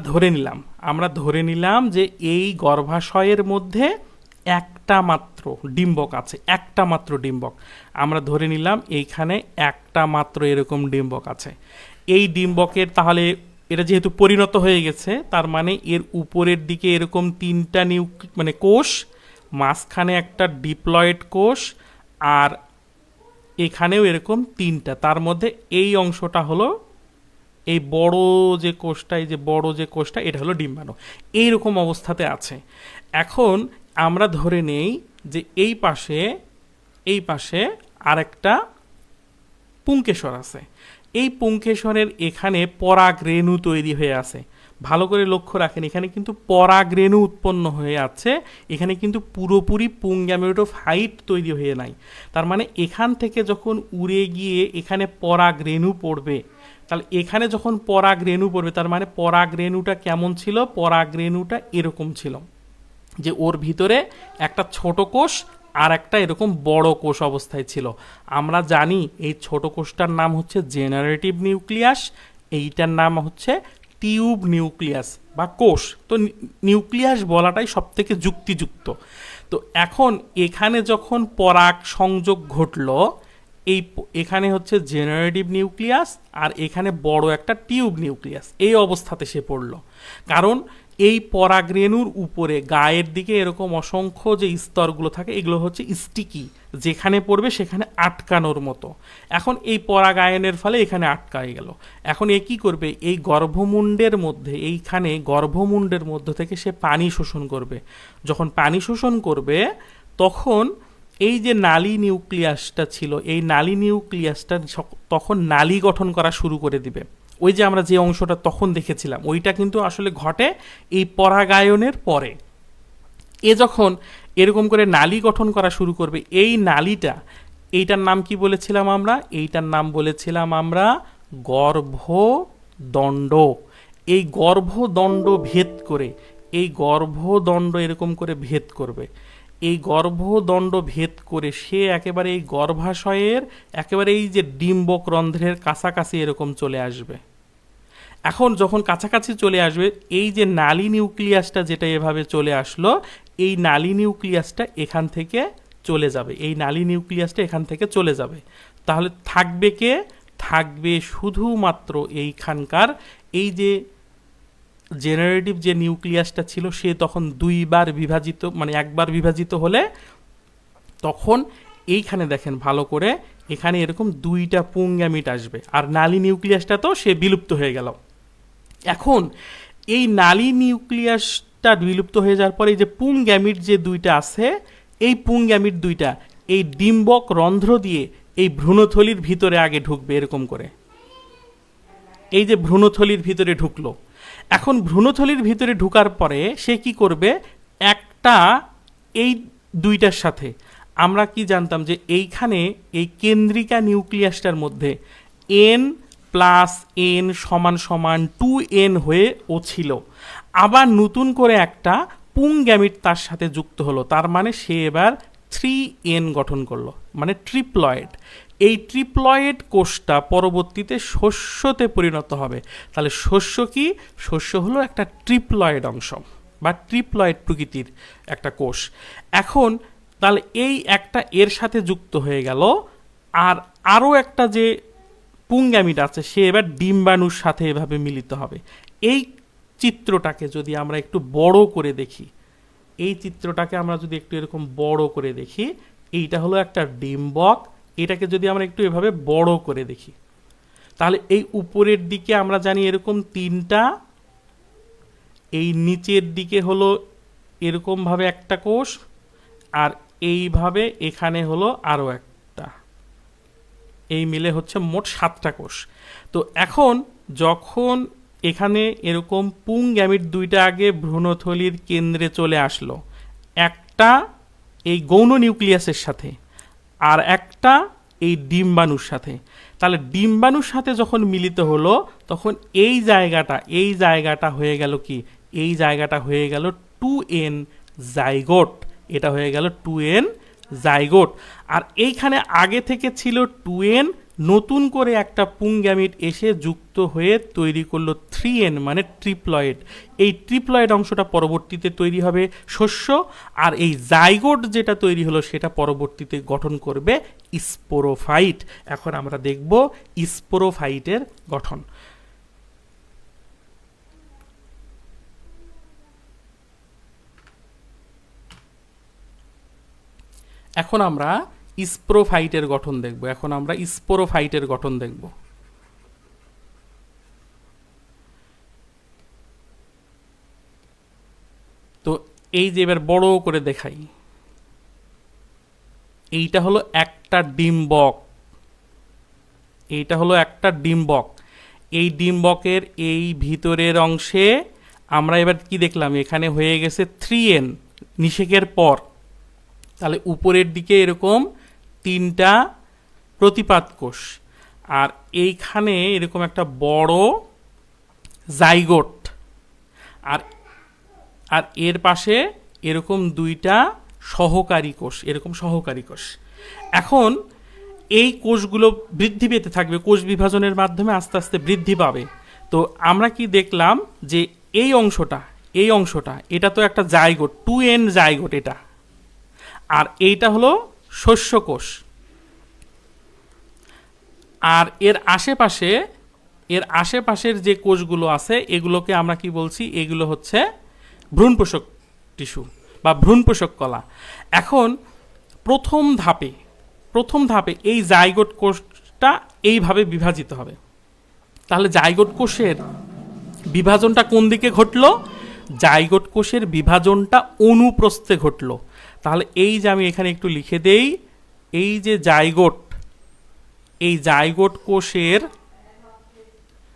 ধরে নিলাম যে এই গর্ভাশয়ের মধ্যে একটা মাত্র ডিম্বক আছে, একটা মাত্র ডিম্বক। আমরা ধরে নিলাম এইখানে একটা মাত্র এরকম ডিম্বক আছে। এই ডিম্বকের তাহলে এটা যেহেতু পরিণত হয়ে গেছে, তার মানে এর উপরের দিকে এরকম তিনটা মানে কোষ, মাঝখানে একটা ডিপ্লয়েড কোষ, আর এখানেও এরকম তিনটা। তার মধ্যে এই অংশটা হলো এই বড় যে কোষটা, এই যে বড় যে কোষটা, এটা হলো ডিম্বাণু। এইরকম অবস্থাতে আছে। এখন আমরা ধরে নেই যে এই পাশে আরেকটা পুংকেশর আছে। এই পুংকেশরের এখানে পরাগরেণু তৈরি হয়ে আছে। ভালো করে লক্ষ্য রাখেন, এখানে কিন্তু পরাগরেণু উৎপন্ন হয়ে আছে, এখানে কিন্তু পুরোপুরি পুং গ্যামেটোফাইট তৈরি হয়ে নাই। তার মানে এখান থেকে যখন উড়ে গিয়ে এখানে পরাগরেণু পড়বে, তাহলে এখানে যখন পরাগরেণু পড়বে তার মানে পরাগরেণুটা কেমন ছিল? পরাগরেণুটা এরকম ছিল যে ওর ভিতরে একটা ছোট কোষ আর একটা এরকম বড় কোষ অবস্থায় ছিল। আমরা জানি এই ছোট কোষটার নাম হচ্ছে জেনারেটিভ নিউক্লিয়াস, এইটার নাম হচ্ছে টিউব নিউক্লিয়াস বা কোষ। তো নিউক্লিয়াস বলাটাই সব থেকে যুক্তিযুক্ত। তো এখন এখানে যখন পরাগ সংযোগ ঘটলো, এখানে হচ্ছে জেনারেটিভ নিউক্লিয়াস আর এখানে বড় একটা টিউব নিউক্লিয়াস, এই অবস্থাতে সে পড়ল। কারণ এই পরাগরেণুর উপরে গায়ের দিকে এরকম অসংখ্য যে স্তরগুলো থাকে এগুলো হচ্ছে স্টিকি, যেখানে পড়বে সেখানে আটকানোর মতো। এখন এই পরাগায়নের ফলে এখানে আটকায় গেল। এখন এ কী করবে? এই গর্ভমুণ্ডের মধ্যে থেকে সে পানি শোষণ করবে। যখন পানি শোষণ করবে তখন এই যে নালী নিউক্লিয়াসটা ছিল, এই নালী নিউক্লিয়াসটা তখন নালী গঠন করা শুরু করে দিবে। ওই যে আমরা যে অংশটা তখন দেখেছিলাম ওইটা কিন্তু আসলে ঘটে এই পরাগায়নের পরে। এ যখন এরকম করে নালী গঠন করা শুরু করবে, এই নালীটা, এইটার নাম কি বলেছিলাম আমরা? এইটার নাম বলেছিলাম আমরা গর্ভদণ্ড। এই গর্ভদণ্ড ভেদ করে, এই গর্ভদণ্ড এরকম করে ভেদ করবে। এই গর্ভদণ্ড ভেদ করে সে একেবারে এই গর্ভাশয়ের একেবারে এই যে ডিম্বক রন্ধ্রের কাছাকাছি এরকম চলে আসবে। এখন যখন কাছাকাছি চলে আসবে, এই যে নালী নিউক্লিয়াসটা যেটা এভাবে চলে আসলো, এই নালী নিউক্লিয়াসটা এখান থেকে চলে যাবে, এই নালী নিউক্লিয়াসটা এখান থেকে চলে যাবে। তাহলে থাকবে কে? থাকবে শুধুমাত্র এইখানকার এই যে জেনারেটিভ যে নিউক্লিয়াসটা ছিল, সে তখন দুইবার বিভাজিত, মানে একবার বিভাজিত হলে তখন এইখানে দেখেন ভালো করে, এখানে এরকম দুইটা পুং গ্যামিট আসবে, আর নালী নিউক্লিয়াসটা তো সে বিলুপ্ত হয়ে গেল। এখন এই নালী নিউক্লিয়াসটা বিলুপ্ত হয়ে যাওয়ার পরে এই যে পুং গ্যামিট যে দুইটা আছে, এই পুং গ্যামিট দুইটা এই ডিম্বক রন্ধ্র দিয়ে এই ভ্রূণথলির ভিতরে আগে ঢুকবে এরকম করে। এই যে ভ্রূণথলির ভিতরে ঢুকলো, এখন ভ্রূণথলির ভিতরে ঢুকার পরে সে কি করবে, একটা এই দুইটার সাথে আমরা কি জানতাম যে এইখানে এই কেন্দ্রিকা নিউক্লিয়াসটার মধ্যে এন প্লাস এন সমান সমান 2n হয়ে ও ছিল, আবার নতুন করে একটা পুং গ্যামিট তার সাথে যুক্ত হলো, তার মানে সে এবার 3n গঠন করলো, মানে ট্রিপ্লয়েড। এই ট্রিপ্লয়েড কোষটা পরবর্তীতে শস্যতে পরিণত হবে। তাহলে শস্য কি? শস্য হলো একটা ট্রিপ্লয়েড অংশ বা ট্রিপ্লয়েড প্রকৃতির একটা কোষ। এখন তাহলে এই একটা এর সাথে যুক্ত হয়ে গেল, আর আরও একটা যে পুংগ্যামিট আছে সে এবার ডিম্বাণুর সাথে এভাবে মিলিত হবে। এই চিত্রটাকে যদি আমরা একটু বড় করে দেখি, এই চিত্রটাকে আমরা যদি একটু এরকম বড় করে দেখি, এইটা হলো একটা ডিম্বক, এটাকে যদি আমরা একটু এভাবে বড় করে দেখি, তাহলে এই উপরের দিকে আমরা জানি এরকম তিনটা, এই নিচের দিকে হলো এরকমভাবে একটা কোষ, আর এইভাবে এখানে হলো আরও একটা, এই মিলে হচ্ছে মোট 7টা কোষ। তো এখন যখন এখানে এরকম পুং গ্যামিট দুইটা আগে ভ্রূণথলির কেন্দ্রে চলে আসলো, একটা এই গৌণ নিউক্লিয়াসের সাথে আর একটা এই ডিম্বাণুর সাথে, তাহলে ডিম্বাণুর সাথে যখন মিলিত হলো তখন এই জায়গাটা হয়ে গেল কি, এই জায়গাটা হয়ে গেল 2n জাইগোট, এটা হয়ে গেল 2n জাইগোট। আর এইখানে আগে থেকে ছিল 2n, নতুন করে একটা পুংগ্যামিট এসে যুক্ত হয়ে তৈরি করলো 3n, মানে ট্রিপ্লয়েড। এই ট্রিপ্লয়েড অংশটা পরবর্তীতে তৈরি হবে শস্য, আর এই জাইগোট যেটা তৈরি হলো সেটা পরবর্তীতে গঠন করবে স্পোরোফাইট। এখন আমরা দেখব স্পোরোফাইটের গঠন। এখন আমরা স্পোরোফাইটের গঠন দেখব। তো এই যে এবার বড় করে দেখাই, এইটা হলো একটা ডিম্বক, এই ডিম্বকের এই ভিতরের অংশে আমরা এবার কি দেখলাম, এখানে হয়ে গেছে 3n নিষেকের পর। তাহলে উপরের দিকে এরকম 3টা প্রতিপাদ কোষ, আর এইখানে এরকম একটা বড় জাইগোট, আর এর পাশে এরকম 2টা সহকারী কোষ। এখন এই কোষগুলো বৃদ্ধি পেতে থাকবে, কোষ বিভাজনের মাধ্যমে আস্তে আস্তে বৃদ্ধি পাবে। তো আমরা কি দেখলাম যে এই অংশটা এটা তো একটা জাইগোট, 2n জাইগোট এটা, আর এইটা হলো শস্য কোষ। আর এর আশেপাশের যে কোষগুলো আছে এগুলোকে আমরা কি বলছি, এগুলো হচ্ছে ভ্রূণপোষক টিস্যু বা ভ্রূণপোষক কলা। এখন প্রথম ধাপে এই জাইগোট কোষটা এইভাবে বিভাজিত হবে। তাহলে জাইগোট কোষের বিভাজনটা কোন দিকে ঘটলো? জাইগোট কোষের বিভাজনটা অনুপ্রস্থে ঘটলো। তাহলে এই যে আমি এখানে একটু লিখে দেই, এই যে জাইগোট কোষের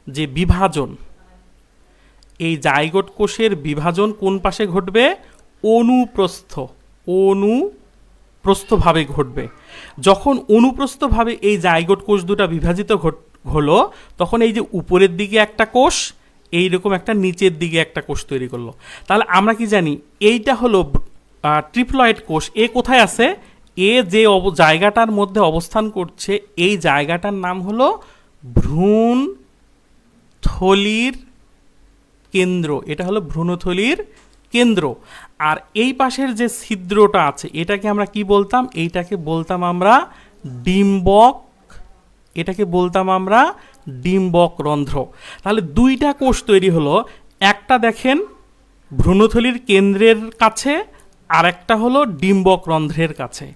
যে বিভাজন, এই জাইগোট কোষের বিভাজন কোন পাশে ঘটবে? অনুপ্রস্থভাবে ঘটবে। যখন অনুপ্রস্থভাবে এই জাইগোট কোষ দুটা বিভাজিত হলো, তখন এই যে উপরের দিকে একটা কোষ, এইরকম একটা নিচের দিকে একটা কোষ তৈরি করলো। তাহলে আমরা কি জানি, এইটা হলো ট্রিপ্লয়েড কোষ। এ কোথায় আছে? এ যে জায়গাটার মধ্যে অবস্থান করছে, এই জায়গাটার নাম হলো ভ্রূণথলির কেন্দ্র। এটা হলো ভ্রূণথলির কেন্দ্র। আর এই পাশের যে ছিদ্রটা আছে এটাকে আমরা কি বলতাম? এইটাকে বলতাম আমরা ডিম্বক রন্ধ্র। তাহলে 2টা কোষ তৈরি হলো, একটা দেখেন ভ্রূণথলির কেন্দ্রের কাছে, আর একটা হলো ডিম্বক রন্ধ্রের কাছে।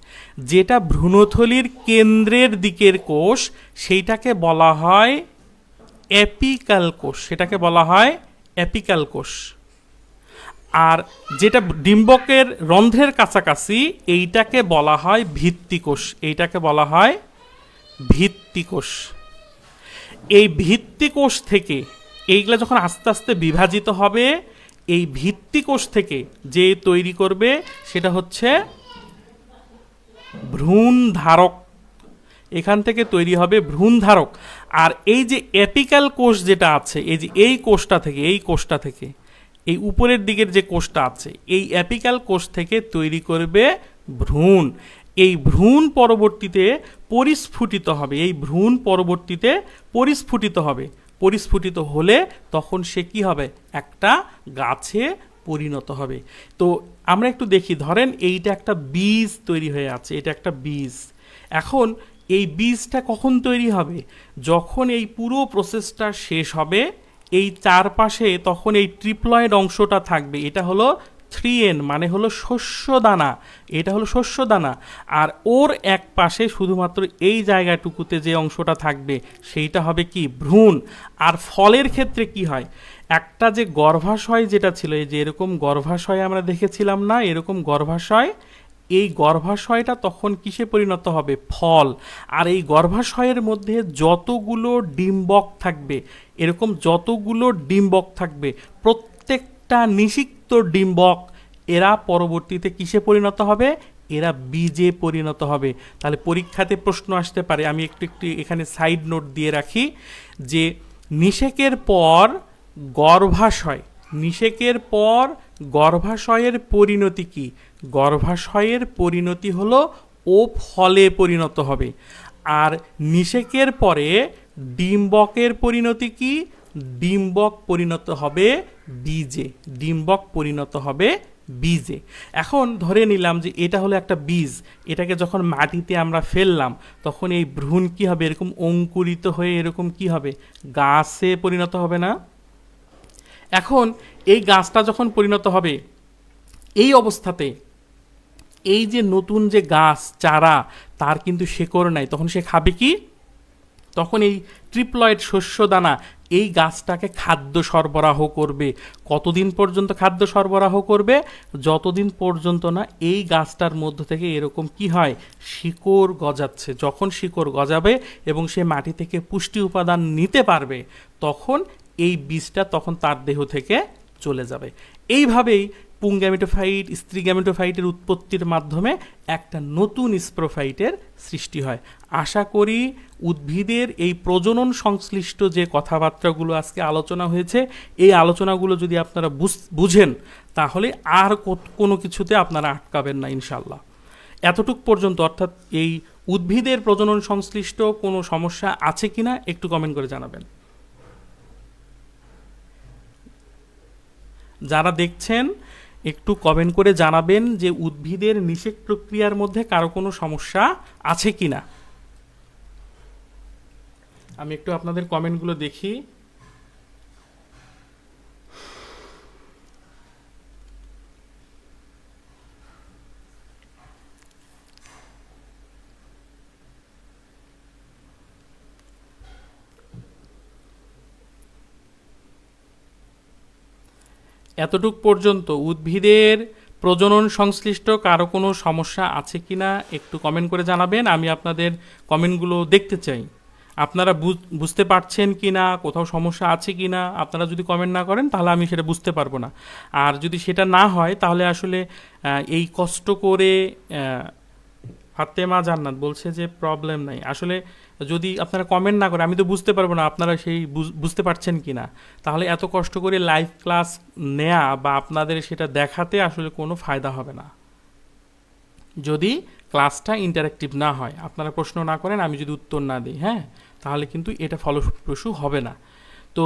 যেটা ভ্রূণথলির কেন্দ্রের দিকের কোষ সেইটাকে বলা হয় অ্যাপিকাল কোষ, আর যেটা ডিম্বকের রন্ধ্রের কাছাকাছি এইটাকে বলা হয় ভিত্তিকোষ, এইটাকে বলা হয় ভিত্তিকোষ। এই ভিত্তিকোষ থেকে এইগুলা যখন আস্তে আস্তে বিভাজিত হবে, এই ভিত্তিকোষ থেকে যে তৈরি করবে সেটা হচ্ছে ভ্রূণ ধারক। এখান থেকে তৈরি হবে ভ্রূণ ধারক। আর এই যে অ্যাপিক্যাল কোষ যেটা আছে, এই যে এই কোষটা থেকে এই উপরের দিকের যে কোষটা আছে, এই অ্যাপিক্যাল কোষ থেকে তৈরি করবে ভ্রূণ। এই ভ্রূণ পরবর্তীতে পরিস্ফুটিত হবে, এই ভ্রূণ পরবর্তীতে পরিস্ফুটিত হবে। পরিস্ফুটিত হলে তখন সে কি হবে, একটা গাছে পরিণত হবে। তো আমরা একটু দেখি, ধরেন এইটা একটা বীজ তৈরি হয়ে আছে, এটা একটা বীজ। এখন এই বীজটা কখন তৈরি হবে, যখন এই পুরো প্রসেসটা শেষ হবে, এই চারপাশে তখন এই ট্রিপ্লয়েড অংশটা থাকবে। এটা হলো 3N, মানে হলো শস্যদানা। এটা হলো শস্যদানা। আর ওর এক পাশে শুধুমাত্র এই জায়গাটুকুতে যে অংশটা থাকবে সেইটা হবে কি, ভ্রূণ। আর ফলের ক্ষেত্রে কি হয়, একটা যে গর্ভাশয় যেটা ছিল, এই যে এরকম গর্ভাশয় আমরা দেখেছিলাম না, এরকম গর্ভাশয়, এই গর্ভাশয়টা তখন কিসে পরিণত হবে, ফল। আর এই গর্ভাশয়ের মধ্যে যতগুলো ডিম্বক থাকবে, এরকম যতগুলো ডিম্বক থাকবে, প্রত্যেকটা নিষিক্ত ডিম্বক এরা পরবর্তীতে কিসে পরিণত হবে, এরা বীজে পরিণত হবে। তাহলে পরীক্ষাতে প্রশ্ন আসতে পারে, আমি একটু এখানে সাইড নোট দিয়ে রাখি, যে নিষেকের পর গর্ভাশয়, নিষেকের পর গর্ভাশয়ের পরিণতি কি, গর্ভাশয়ের পরিণতি হলো ও ফলে পরিণত হবে। আর নিষেকের পরে ডিম্বকের পরিণতি কি, ডিম্বক পরিণত হবে বীজে, ডিম্বক পরিণত হবে বীজে। এখন ধরে নিলাম যে এটা হলো একটা বীজ, এটাকে যখন মাটিতে আমরা ফেললাম তখন এই ভ্রূণ কি হবে, এরকম অঙ্কুরিত হয়ে এরকম কি হবে, গাছে পরিণত হবে না। এখন এই গাছটা যখন পরিণত হবে, এই অবস্থাতে এই যে নতুন যে গাছ চারা, তার কিন্তু শেকড় নাই, তখন সে খাবে কি, তখন এই ট্রিপ্লয়েড শস্যদানা এই গাছটাকে খাদ্য সরবরাহ করবে। কতদিন পর্যন্ত খাদ্য সরবরাহ করবে, যতদিন পর্যন্ত না এই গাছটার মধ্য থেকে এরকম কি হয়, শিকড় গজাচ্ছে। যখন শিকড় গজাবে এবং সে মাটি থেকে পুষ্টি উপাদান নিতে পারবে, তখন এই বীজটা তখন তার দেহ থেকে চলে যাবে। এইভাবেই পুংগ্যামেটোফাইট, স্ত্রী গ্যামেটোফাইটের উৎপত্তির মাধ্যমে একটা নতুন স্প্রোফাইটের সৃষ্টি হয়। আশা করি উদ্ভিদের এই প্রজনন সংশ্লিষ্ট যে কথাবার্তাগুলো আজকে আলোচনা হয়েছে, এই আলোচনাগুলো যদি আপনারা বুঝেন, তাহলে আর কোনো কিছুতে আপনারা আটকাবেন না ইনশাল্লাহ। এতটুক পর্যন্ত, অর্থাৎ এই উদ্ভিদের প্রজনন সংশ্লিষ্ট কোনো সমস্যা আছে কিনা একটু কমেন্ট করে জানাবেন। যারা দেখছেন একটু কমেন্ট করে জানাবেন যে উদ্ভিদের নিষেক প্রক্রিয়ার মধ্যে কারো কোনো সমস্যা আছে কিনা। আমি একটু আপনাদের কমেন্টগুলো দেখি। এতটুক পর্যন্ত উদ্ভিদের প্রজনন সংশ্লিষ্ট কারো কোনো সমস্যা আছে কিনা একটু কমেন্ট করে জানাবেন। আমি আপনাদের কমেন্টগুলো দেখতে চাই, আপনারা বুঝতে পারছেন কি না, কোথাও সমস্যা আছে কি না। আপনারা যদি কমেন্ট না করেন তাহলে আমি সেটা বুঝতে পারবো না। আর যদি সেটা না হয় তাহলে আসলে এই কষ্ট করে ফাতেমা জান্নাত বলছে যে প্রবলেম নাই, আসলে যদি আপনারা কমেন্ট না করেন আমি তো বুঝতে পারবো না আপনারা সেই বুঝতে পারছেন কি না। তাহলে এত কষ্ট করে লাইভ ক্লাস নেয়া বা আপনাদের সেটা দেখাতে আসলে কোনো ফায়দা হবে না, যদি ক্লাসটা ইন্টারেক্টিভ না হয়। আপনারা প্রশ্ন না করেন, আমি যদি উত্তর না দিই, হ্যাঁ, তাহলে কিন্তু এটা ফলপ্রসূ হবে না। তো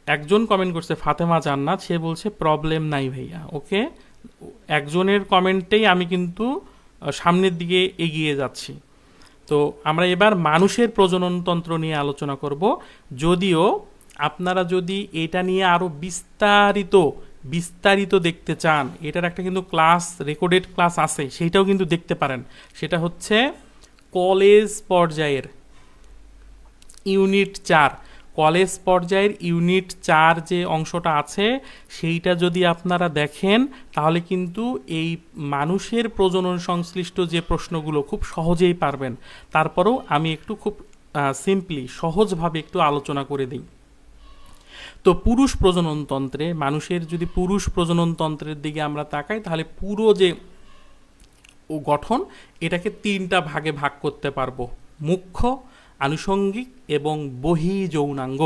একজন কমেন্ট করছে ফাতেমা জান্নাত, সে বলছে প্রবলেম নাই ভাইয়া। ওকে, একজনের কমেন্টেই আমি কিন্তু সামনের দিকে এগিয়ে যাচ্ছি। তো আমরা এবার মানুষের প্রজননতন্ত্র নিয়ে আলোচনা করব। যদিও আপনারা যদি এটা নিয়ে আরও বিস্তারিত দেখতে চান, এটার একটা কিন্তু ক্লাস, রেকর্ডেড ক্লাস আছে, সেইটাও কিন্তু দেখতে পারেন। সেটা হচ্ছে কলেজ পর্যায়ের ইউনিট 4 কলেজ পর্যায়ের ইউনিট 4 যে অংশটা আছে সেইটা যদি আপনারা দেখেন তাহলে কিন্তু এই মানুষের প্রজনন সংশ্লিষ্ট যে প্রশ্নগুলো খুব সহজেই পারবেন। তারপরেও আমি একটু খুব সিম্পলি সহজভাবে একটু আলোচনা করে দিই। তো পুরুষ প্রজননতন্ত্রে, মানুষের যদি পুরুষ প্রজননতন্ত্রের দিকে আমরা তাকাই তাহলে পুরো যে গঠন এটাকে 3টা ভাগে ভাগ করতে পারবো: মুখ্য, আনুষঙ্গিক এবং বহি যৌনাঙ্গ।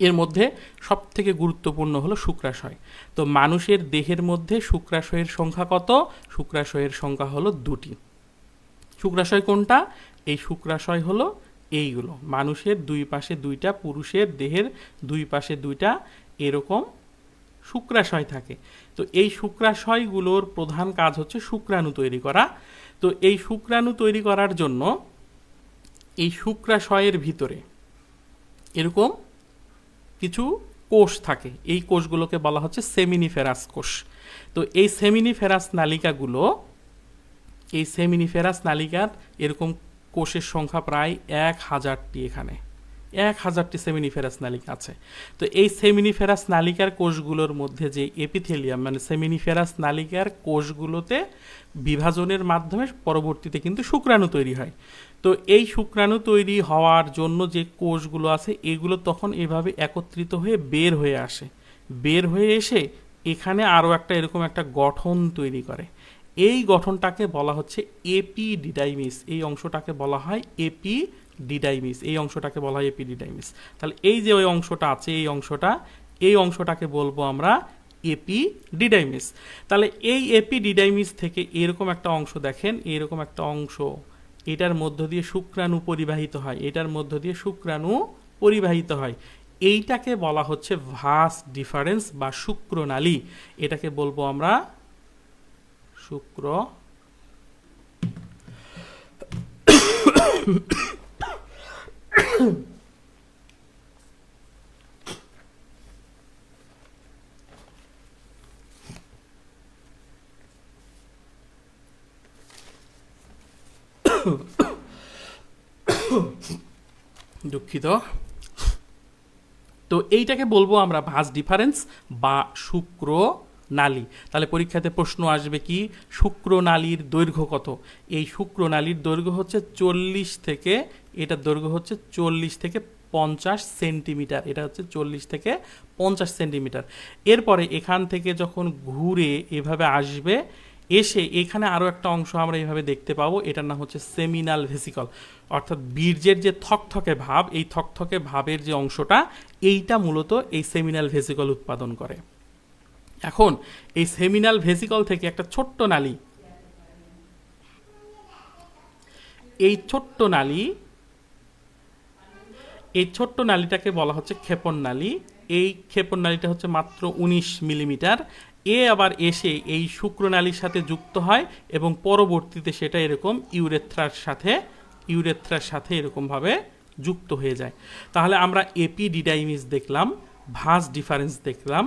এর মধ্যে সবথেকে গুরুত্বপূর্ণ হলো শুক্রাশয়। তো মানুষের দেহের মধ্যে শুক্রাশয়ের সংখ্যা কত? শুক্রাশয়ের সংখ্যা হলো 2টি। শুক্রাশয় কোনটা? এই শুক্রাশয় হলো এইগুলো, মানুষের 2 পাশে 2টা, পুরুষের দেহের 2 পাশে 2টা এরকম শুক্রাশয় থাকে। তো এই শুক্রাশয়গুলোর প্রধান কাজ হচ্ছে শুক্রাণু তৈরি করা। তো এই শুক্রাণু তৈরি করার জন্য এই শুক্রাশয়ের ভিতরে এরকম কিছু কোষ থাকে, এই কোষগুলোকে বলা হচ্ছে সেমিনিফেরাস কোষ। তো এই সেমিনিফেরাস নালিকাগুলো, এই সেমিনিফেরাস নালিকার এরকম কোষের সংখ্যা প্রায় 1000টি, এখানে 1000টি সেমিনিফেরাস নালিকা আছে। তো এই সেমিনিফেরাস নালিকার কোষগুলোর মধ্যে যে এপিথেলিয়াম, মানে সেমিনিফেরাস নালিকার কোষগুলোতে বিভাজনের মাধ্যমে পরবর্তীতে কিন্তু শুক্রাণু তৈরি হয়। তো এই শুক্রাণু তৈরি হওয়ার জন্য যে কোষগুলো আছে এগুলো তখন এভাবে একত্রিত হয়ে বের হয়ে আসে, বের হয়ে এসে এখানে আরও একটা এরকম একটা গঠন তৈরি করে। এই গঠনটাকে বলা হচ্ছে এপিডিডাইমিস। এই অংশটাকে বলা হয় এপিডিডাইমিস, এই অংশটাকে বলা হয় এপিডিডাইমিস। তাহলে এই যে ওই অংশটা আছে, এই অংশটাকে বলবো আমরা এপিডিডাইমিস। তাহলে এই এপিডিডাইমিস থেকে এরকম একটা অংশ দেখেন, এরকম একটা অংশ, এটার মধ্য দিয়ে শুক্রাণু পরিবাহিত হয়, এটার মধ্য দিয়ে শুক্রাণু পরিবাহিত হয়। এইটাকে বলা হচ্ছে ভাস ডিফারেন্স বা শুক্রনালী। এটাকে বলবো আমরা শুক্র দুঃখিত। তো এইটাকে বলবো আমরা ভাস ডিফারেন্স বা শুক্র নালী। তাহলে পরীক্ষাতে প্রশ্ন আসবে কি, শুক্রনালীর দৈর্ঘ্য কত? এই শুক্রনালীর দৈর্ঘ্য হচ্ছে 40 থেকে, এটার দৈর্ঘ্য হচ্ছে 40 থেকে 50 সেন্টিমিটার। এটা হচ্ছে 40 থেকে 50 সেন্টিমিটার। এরপরে এখান থেকে যখন ঘুরে এভাবে আসবে, এসে এখানে আরও একটা অংশ আমরা এইভাবে দেখতে পাবো, এটার নাম হচ্ছে সেমিনাল ভেসিকল। অর্থাৎ বীর্যের যে থকথকে ভাব, এই থকথকে ভাবের যে অংশটা, এইটা মূলত এই সেমিনাল ভেসিকল উৎপাদন করে। এখন এই সেমিনাল ভেসিকল থেকে একটা ছোট্ট নালী, এই ছোট্ট নালীটাকে বলা হচ্ছে ক্ষেপণ নালী। এই ক্ষেপণ নালীটা হচ্ছে মাত্র 19 মিলিমিটার। এ আবার এসে এই শুক্রনালীর সাথে যুক্ত হয় এবং পরবর্তীতে সেটা এরকম ইউরেথ্রার সাথে এরকমভাবে যুক্ত হয়ে যায়। তাহলে আমরা এপিডিডাইমিস দেখলাম, ভাস ডিফারেন্স দেখলাম,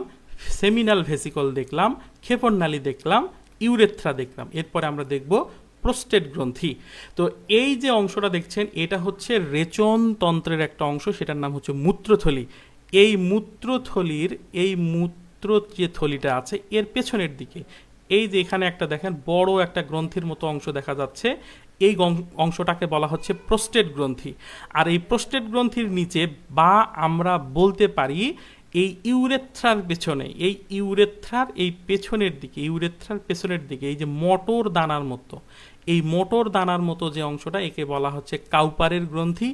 সেমিনাল ভেসিকল দেখলাম, ক্ষেপণ নালী দেখলাম, ইউরেথ্রা দেখলাম। এরপরে আমরা দেখব প্রোস্টেট গ্রন্থি। তো এই যে অংশটা দেখছেন এটা হচ্ছে রেচনতন্ত্রের একটা অংশ, সেটার নাম হচ্ছে মূত্রথলি। এই মূত্রথলির যে থলিটা আছে এর পেছনের দিকে এই যে এখানে একটা দেখেন বড় একটা গ্রন্থির মতো অংশ দেখা যাচ্ছে, এই অংশটাকে বলা হচ্ছে প্রোস্টেট গ্রন্থি। আর এই প্রোস্টেট গ্রন্থির নিচে, বা আমরা বলতে পারি এই ইউরেথ্রার পেছনে, এই পেছনের দিকে এই যে মটর দানার মতো, এই মোটর দানার মতো যে অংশটা, একে বলা হচ্ছে কাউপারের গ্রন্থি।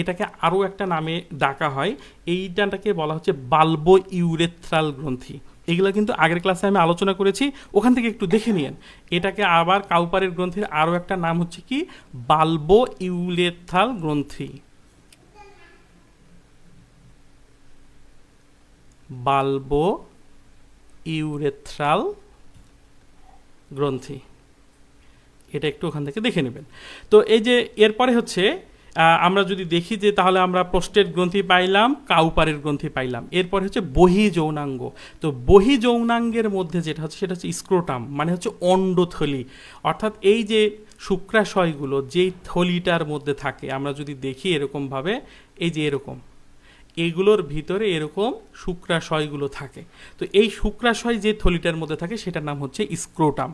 এটাকে আরও একটা নামে ডাকা হয়, এইটাকে বলা হচ্ছে বাল্বো ইউরেথ্রাল গ্রন্থি। এগুলো কিন্তু আগের ক্লাসে আমি আলোচনা করেছি, ওখান থেকে একটু দেখে নিন। এটাকে আবার কাউপারের গ্রন্থির আরও একটা নাম হচ্ছে কি, বাল্বো ইউরেথ্রাল গ্রন্থি। বাল্বো ইউরেথ্রাল গ্রন্থি, এটা একটু ওখান থেকে দেখে নেবেন। তো এই যে এরপরে হচ্ছে আমরা যদি দেখি যে তাহলে আমরা প্রোস্টেট গ্রন্থি পাইলাম, কাউপারের গ্রন্থি পাইলাম। এরপরে হচ্ছে বহি যৌনাঙ্গ। তো বহি যৌনাঙ্গের মধ্যে যেটা হচ্ছে সেটা হচ্ছে স্ক্রোটাম, মানে হচ্ছে অন্ডথলি। অর্থাৎ এই যে শুক্রাশয়গুলো যেই থলিটার মধ্যে থাকে, আমরা যদি দেখি এরকমভাবে, এই যে এরকম এগুলোর ভিতরে এরকম শুক্রাশয়গুলো থাকে। তো এই শুক্রাশয় যে থলিটার মধ্যে থাকে সেটার নাম হচ্ছে স্ক্রোটাম।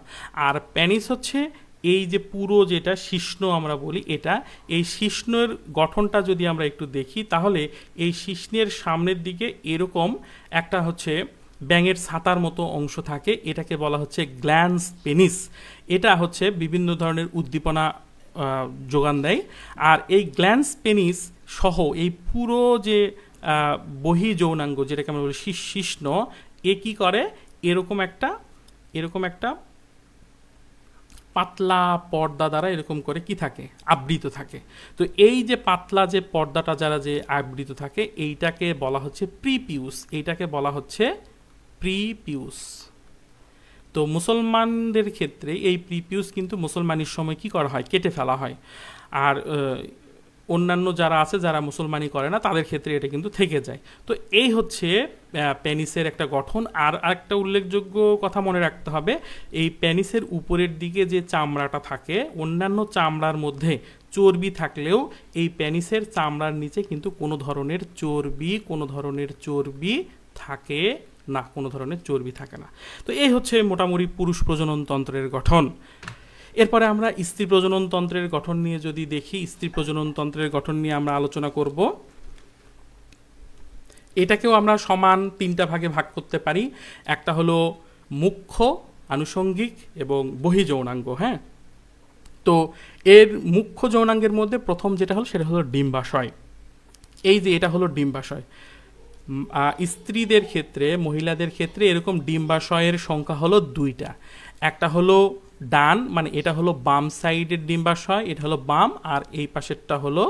আর প্যানিস হচ্ছে এই যে পুরো যেটা শিশ্ন আমরা বলি, এটা এই শিশ্নের গঠনটা যদি আমরা একটু দেখি তাহলে এই শিশ্নের সামনের দিকে এরকম একটা হচ্ছে ব্যাঙের ছাতার মতো অংশ থাকে, এটাকে বলা হচ্ছে গ্ল্যান্স পেনিস। এটা হচ্ছে বিভিন্ন ধরনের উদ্দীপনা যোগান দেয়। আর এই গ্ল্যান্স পেনিস সহ এই পুরো যে বহি যৌনাঙ্গ যেটাকে আমরা বলি শিশ্ন, এ কি করে এরকম একটা পাতলা পর্দা দ্বারা এরকম করে কি থাকে, আবৃত থাকে। তো এই যে পাতলা যে পর্দাটা যারা যে আবৃত থাকে এইটাকে বলা হচ্ছে প্রিপিউস, এইটাকে বলা হচ্ছে প্রিপিউস। তো মুসলমানদের ক্ষেত্রে এই প্রিপিউস কিন্তু মুসলমানের সময় কি করা হয়, কেটে ফেলা হয়। আর অন্যান্য যারা আছে যারা মুসলমানি করে না তাদের ক্ষেত্রে এটা কিন্তু থেকে যায়। তো এই হচ্ছে পেনিসের একটা গঠন। আর একটা উল্লেখযোগ্য কথা মনে রাখতে হবে, এই পেনিসের উপরের দিকে যে চামড়াটা থাকে, অন্যান্য চামড়ার মধ্যে চর্বি থাকলেও এই পেনিসের চামড়ার নিচে কিন্তু কোনো ধরনের চর্বি থাকে না, কোনো ধরনের চর্বি থাকে না। তো এই হচ্ছে মোটামুটি পুরুষ প্রজনন তন্ত্রের গঠন। এরপরে আমরা স্ত্রী প্রজনন তন্ত্রের গঠন নিয়ে যদি দেখি, স্ত্রী প্রজনন তন্ত্রের গঠন নিয়ে আমরা আলোচনা করব। এটাকেও আমরা সমান 3টা ভাগে ভাগ করতে পারি। একটা হলো মুখ্য, আনুষঙ্গিক এবং বহিঃযৌনাঙ্গ। হ্যাঁ, তো এর মুখ্য যৌনাঙ্গের মধ্যে প্রথম যেটা হলো সেটা হলো ডিম্বাশয়। এই যে এটা হলো ডিম্বাশয়। স্ত্রীদের ক্ষেত্রে, মহিলাদের ক্ষেত্রে এরকম ডিম্বাশয়ের সংখ্যা হলো 2টা। একটা হলো ডান, মানে এটা হলো বাম সাইডের ডিম্বাশয়, এটা হলো বাম, আর এই পাশেরটা হলো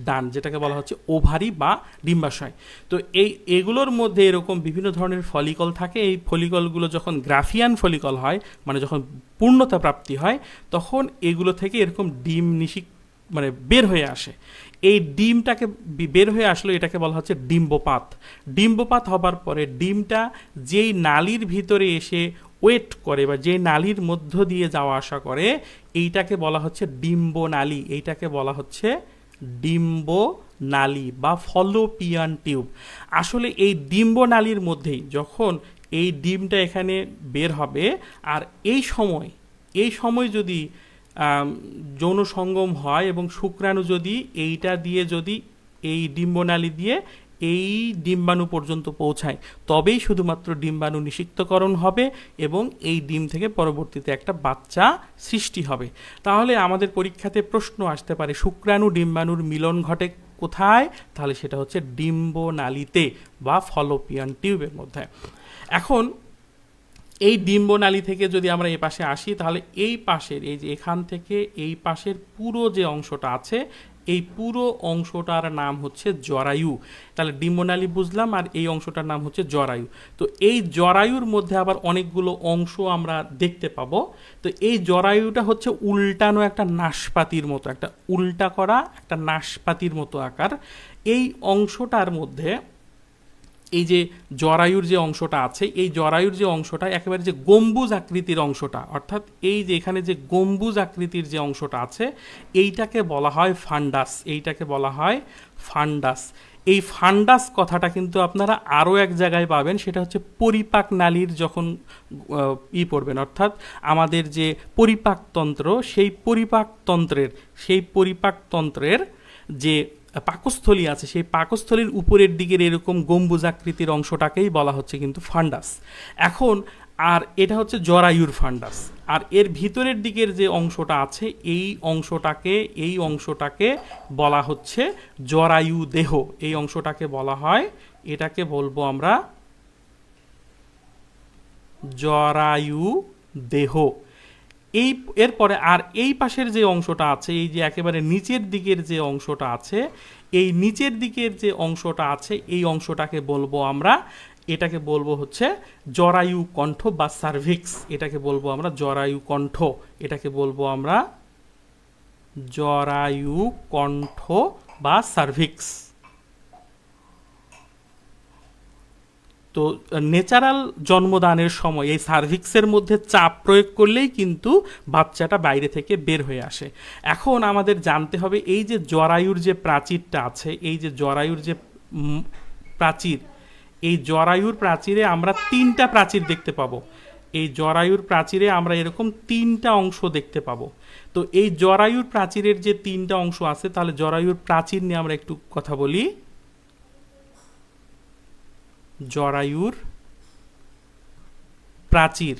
ডান, যেটাকে বলা হচ্ছে ওভারি বা ডিম্বাশয়। তো এগুলোর মধ্যে এরকম বিভিন্ন ধরনের ফলিকল থাকে। এই ফলিকলগুলো যখন গ্রাফিয়ান ফলিকল হয়, মানে যখন পূর্ণতা প্রাপ্তি হয়, তখন এগুলো থেকে এরকম ডিম মানে বের হয়ে আসে। এই ডিমটাকে বের হয়ে আসলো, এটাকে বলা হচ্ছে ডিম্বপাত। ডিম্বপাত হবার পরে ডিমটা যেই নালীর ভিতরে এসে ওয়েট করে বা যে নালীর মধ্য দিয়ে যাওয়া আসা করে, এইটাকে বলা হচ্ছে ডিম্বনালী। এইটাকে বলা হচ্ছে ডিম্বনালী বা ফলোপিয়ান টিউব। আসলে এই ডিম্বনালীর মধ্যেই যখন এই ডিমটা এখানে বের হবে, আর এই সময় যদি যৌন সঙ্গম হয় এবং শুক্রাণু যদি এইটা দিয়ে যদি এই ডিম্বনালী দিয়ে এই ডিম্বাণু পর্যন্ত পৌঁছায়, তবেই শুধুমাত্র ডিম্বাণু নিষিক্তকরণ হবে এবং এই ডিম থেকে পরবর্তীতে একটা বাচ্চা সৃষ্টি হবে। তাহলে আমাদের পরীক্ষাতে প্রশ্ন আসতে পারে, শুক্রাণু ডিম্বাণুর মিলন ঘটে কোথায়? তাহলে সেটা হচ্ছে ডিম্বনালীতে বা ফলোপিয়ান টিউবের মধ্যে। এখন এই ডিম্বনালী থেকে যদি আমরা এই পাশে আসি, তাহলে এই পাশের এই যে এখান থেকে এই পাশের পুরো যে অংশটা আছে, এই পুরো অংশটার নাম হচ্ছে জরায়ু। তাহলে ডিম্বনালী বুঝলাম, আর এই অংশটার নাম হচ্ছে জরায়ু। তো এই জরায়ুর মধ্যে আবার অনেকগুলো অংশ আমরা দেখতে পাবো। তো এই জরায়ুটা হচ্ছে উল্টানো একটা নাশপাতির মতো, একটা উল্টা করা একটা নাশপাতির মতো আকার। এই অংশটার মধ্যে এই যে জরায়ুর যে অংশটা আছে, এই জরায়ুর যে অংশটা একেবারে যে গম্বুজ আকৃতির অংশটা, অর্থাৎ এই যে এখানে যে গম্বুজ আকৃতির যে অংশটা আছে, এইটাকে বলা হয় ফান্ডাস। এইটাকে বলা হয় ফান্ডাস। এই ফান্ডাস কথাটা কিন্তু আপনারা আরও এক জায়গায় পাবেন, সেটা হচ্ছে পরিপাক নালীর যখন পড়বেন, অর্থাৎ আমাদের যে পরিপাকতন্ত্র, সেই পরিপাকতন্ত্রের যে পাকস্থলী আছে, সেই পাকস্থলীর উপরের দিকের এরকম গম্বুজাকৃতির অংশটাকেই বলা হচ্ছে কিন্তু ফান্ডাস। এখন আর এটা হচ্ছে জরায়ুর ফান্ডাস। আর এর ভিতরের দিকের যে অংশটা আছে, এই অংশটাকে বলা হচ্ছে জরায়ু দেহ। এই অংশটাকে বলা হয়, এটাকে বলবো আমরা জরায়ু দেহ। এরপরে আর এই পাশের যে অংশটা আছে, এই যে একেবারে নিচের দিকের যে অংশটা আছে, এই নিচের দিকের যে অংশটা আছে, এই অংশটাকে বলবো আমরা, এটাকে বলবো হচ্ছে জরায়ু কণ্ঠ বা সার্ভিক্স। এটাকে বলবো আমরা জরায়ু কণ্ঠ। এটাকে বলবো আমরা জরায়ু কণ্ঠ বা সার্ভিক্স। তো ন্যাচারাল জন্মদানের সময় এই সার্ভিক্সের মধ্যে চাপ প্রয়োগ করলেই কিন্তু বাচ্চাটা বাইরে থেকে বের হয়ে আসে। এখন আমাদের জানতে হবে এই যে জরায়ুর যে প্রাচীরটা আছে, এই যে জরায়ুর যে প্রাচীর। এই জরায়ুর প্রাচীরে আমরা 3টা প্রাচীর দেখতে পাবো। এই জরায়ুর প্রাচীরে আমরা এরকম 3টা অংশ দেখতে পাবো। তো এই জরায়ুর প্রাচীরের যে 3টা অংশ আছে, তাহলে জরায়ুর প্রাচীর নিয়ে আমরা একটু কথা বলি। জরায়ুর প্রাচীর,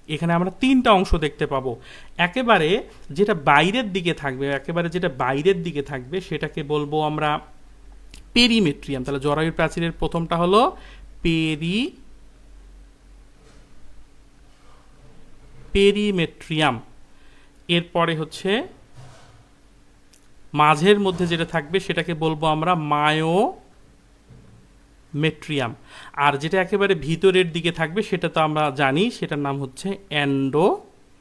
এখানে আমরা 3টা অংশ দেখতে পাবো। একেবারে যেটা বাইরের দিকে থাকবে সেটাকে বলবো আমরা পেরিমেট্রিয়াম। তাহলে জরায়ুর প্রাচীরের প্রথমটা হলো পেরিমেট্রিয়াম। এরপরে হচ্ছে মাঝের মধ্যে যেটা থাকবে সেটাকে বলবো আমরা মায়োমেট্রিয়াম। আর যেটা একেবারে ভিতরের দিকে থাকবে সেটা তো আমরা জানি, সেটার নাম হচ্ছে এন্ডোমেট্রিয়াম।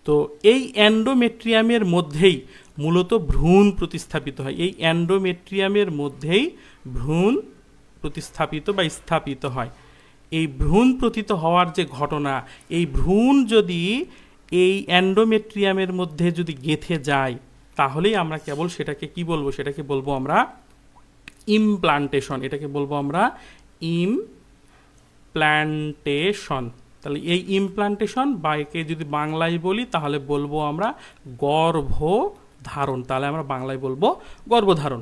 তো এই এন্ডোমেট্রিয়ামের মধ্যেই মূলত ভ্রূণ প্রতিস্থাপিত হয়। এই এন্ডোমেট্রিয়ামের মধ্যেই ভ্রূণ প্রতিস্থাপিত বা স্থাপিত হয়। এই ভ্রূণ পতিত হওয়ার যে ঘটনা, এই ভ্রূণ যদি এই এন্ডোমেট্রিয়ামের মধ্যে যদি গেঁথে যায়, তাহলেই আমরা কেবল সেটাকে কি বলবো, সেটাকে বলবো আমরা ইমপ্লান্টেশন। এটাকে বলবো আমরা ইমপ্লান্টেশন। তাহলে এই ইমপ্লান্টেশন বা একে যদি বাংলায় বলি তাহলে বলবো আমরা গর্ভধারণ। তাহলে আমরা বাংলায় বলবো গর্ভধারণ।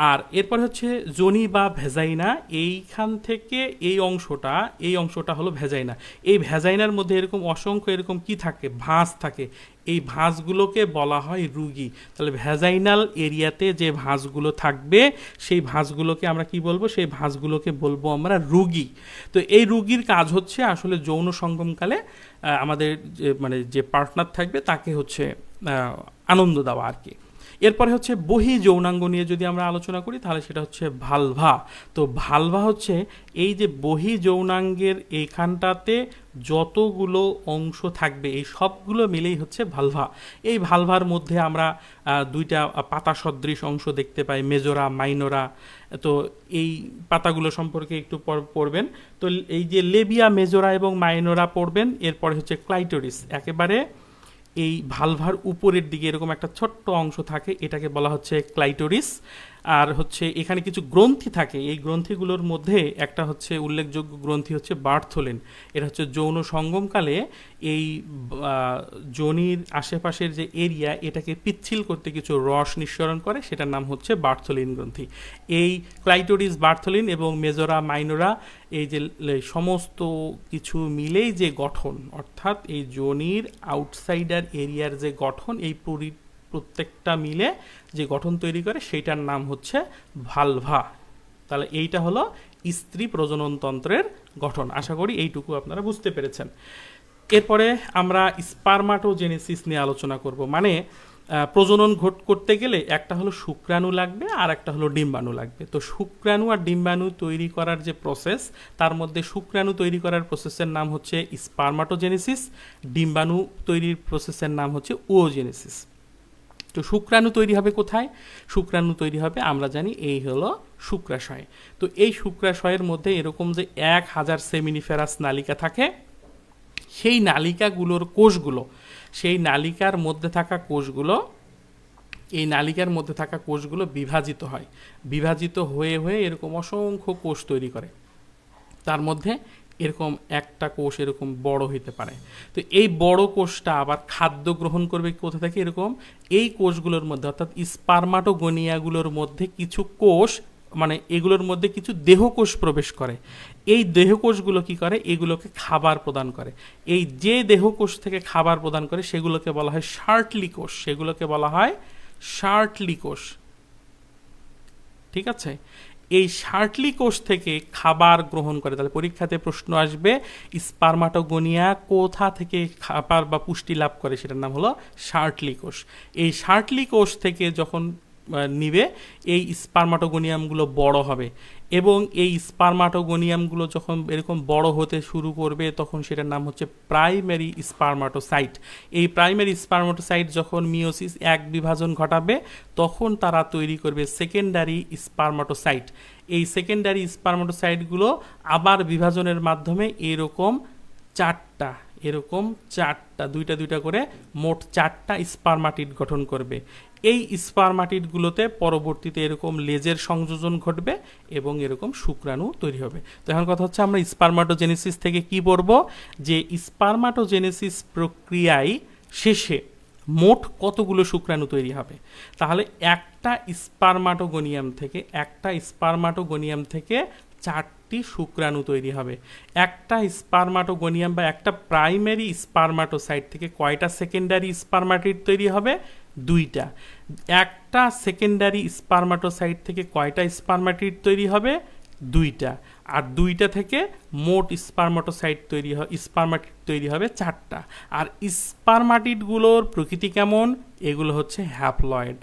আর এরপর হচ্ছে যোনি বা ভেজাইনা। এইখান থেকে এই অংশটা হলো ভেজাইনা। এই ভেজাইনার মধ্যে এরকম অসংখ্য এরকম কি থাকে, ভাঁজ থাকে। এই ভাঁজগুলোকে বলা হয় রুগী। তাহলে ভেজাইনাল এরিয়াতে যে ভাঁজগুলো থাকবে সেই ভাঁজগুলোকে আমরা কি বলবো, সেই ভাঁজগুলোকে বলবো আমরা রুগী। তো এই রুগীর কাজ হচ্ছে আসলে যৌন সঙ্গমকালে আমাদের যে পার্টনার থাকবে তাকে হচ্ছে আনন্দ দেওয়া আর কি। এরপরে হচ্ছে বহি যৌনাঙ্গ নিয়ে যদি আমরা আলোচনা করি তাহলে সেটা হচ্ছে ভালভা। তো ভালভা হচ্ছে এই যে বহি যৌনাঙ্গের এইখানটাতে যতগুলো অংশ থাকবে এই সবগুলো মিলেই হচ্ছে ভালভা। এই ভালভার মধ্যে আমরা 2টা পাতা সদৃশ অংশ দেখতে পাই, মেজোরা, মাইনোরা। তো এই পাতাগুলো সম্পর্কে একটু পড়বেন। তো এই যে লেবিয়া, মেজোরা এবং মাইনোরা পড়বেন। এরপরে হচ্ছে ক্লাইটোরিস। একেবারে এই ভালভার উপরের দিকে এরকম একটা ছোট্ট অংশ থাকে, এটাকে বলা হচ্ছে ক্লাইটোরিস। আর হচ্ছে এখানে কিছু গ্রন্থি থাকে, এই গ্রন্থিগুলোর মধ্যে একটা হচ্ছে উল্লেখযোগ্য গ্রন্থি হচ্ছে বার্থোলিন। এটা হচ্ছে যৌন সঙ্গমকালে এই যোনির আশেপাশের যে এরিয়া এটাকে পিচ্ছিল করতে কিছু রস নিঃসরণ করে, সেটার নাম হচ্ছে বার্থোলিন গ্রন্থি। এই ক্লাইটোরিস, বার্থোলিন এবং মেজোরা, মাইনোরা এই যে সমস্ত কিছু মিলেই যে গঠন, অর্থাৎ এই যোনির আউটসাইডার এরিয়ার যে গঠন, এই প্রত্যেকটা মিলে যে গঠন তৈরি করে সেইটার নাম হচ্ছে ভালভা। তাহলে এইটা হলো স্ত্রী প্রজননতন্ত্রের গঠন। আশা করি এইটুকু আপনারা বুঝতে পেরেছেন। এরপরে আমরা স্পারমাটোজেনেসিস নিয়ে আলোচনা করব। মানে প্রজনন করতে গেলে একটা হলো শুক্রাণু লাগবে আর একটা হলো ডিম্বাণু লাগবে। তো শুক্রাণু আর ডিম্বাণু তৈরি করার যে প্রসেস, তার মধ্যে শুক্রাণু তৈরি করার প্রসেসের নাম হচ্ছে স্পারমাটোজেনেসিস, ডিম্বাণু তৈরির প্রসেসের নাম হচ্ছে ওজেনেসিস। তো শুক্রাণু তৈরি হবে কোথায়? শুক্রাণু তৈরি হবে আমরা জানি এই হলো শুক্রাশয়। তো এই শুক্রাশয়ের মধ্যে এরকম যে 1000 সেমিনিফেরাস নালিকা থাকে, সেই নালিকাগুলোর কোষগুলো, সেই নালিকার মধ্যে থাকা কোষগুলো, এই নালিকার মধ্যে থাকা কোষগুলো বিভাজিত হয়। বিভাজিত হয়ে হয়ে এরকম অসংখ্য কোষ তৈরি করে। তার মধ্যে এরকম একটা কোষ এরকম বড় হইতে পারে। তো এই বড় কোষটা আবার খাদ্য গ্রহণ করবে কোথা থেকে? এরকম এই কোষগুলোর মধ্যে, অর্থাৎ স্পারমাটোগোনিয়াগুলোর মধ্যে কিছু কোষ, এগুলোর মধ্যে কিছু দেহকোষ প্রবেশ করে। এই দেহকোষগুলো কি করে? এগুলোকে খাবার প্রদান করে। এই যে দেহকোষ থেকে খাবার প্রদান করে সেগুলোকে বলা হয় শার্টলি কোষ। সেগুলোকে বলা হয় শার্টলি কোষ। ঠিক আছে? এই শার্টলি কোষ থেকে খাবার গ্রহণ করে। তাহলে পরীক্ষাতে প্রশ্ন আসবে স্পারমাটোগোনিয়া কোথা থেকে খাবার বা পুষ্টি লাভ করে, সেটার নাম হলো শার্টলি কোষ। এই শার্টলি কোষ থেকে যখন নিবে এই স্পারমাটোগোনিয়ামগুলো বড় হবে, এবং এই স্পারমাটোগোনিয়ামগুলো যখন এরকম বড় হতে শুরু করবে তখন সেটার নাম হচ্ছে প্রাইমারি স্পারমাটোসাইট। এই প্রাইমারি স্পারমাটোসাইট যখন মিওসিস 1 বিভাজন ঘটাবে তখন তারা তৈরি করবে সেকেন্ডারি স্পারমাটোসাইট। এই সেকেন্ডারি স্পারমাটোসাইটগুলো আবার বিভাজনের মাধ্যমে এরকম 2টা 2টা করে মোট 4টা স্পারমাটিড গঠন করবে। এই স্পারমাটিডগুলোতে পরবর্তীতে এরকম লেজের সংযোজন ঘটবে এবং এরকম শুক্রাণু তৈরি হবে। তো এখন কথা হচ্ছে আমরা স্পারমাটোজেনেসিস থেকে কি পড়ব, যে স্পারমাটোজেনেসিস প্রক্রিয়ায় শেষে মোট কতগুলো শুক্রাণু তৈরি হবে। তাহলে একটা স্পারমাটোগোনিয়াম থেকে 4টি শুক্রাণু তৈরি হবে। একটা স্পারমাটোগোনিয়াম বা একটা প্রাইমারি স্পারমাটোসাইট থেকে কয়টা সেকেন্ডারি স্পারমাটিড তৈরি হবে? 2টা। একটা সেকেন্ডারি স্পারমাটোসাইট থেকে কয়টা স্পারমাটিড তৈরি হবে? 2টা। আর 2টা থেকে মোট স্পারমাটিড তৈরি হবে 4টা। আর স্পারমাটিডগুলোর প্রকৃতি কেমন? এগুলো হচ্ছে হ্যাপ্লয়েড।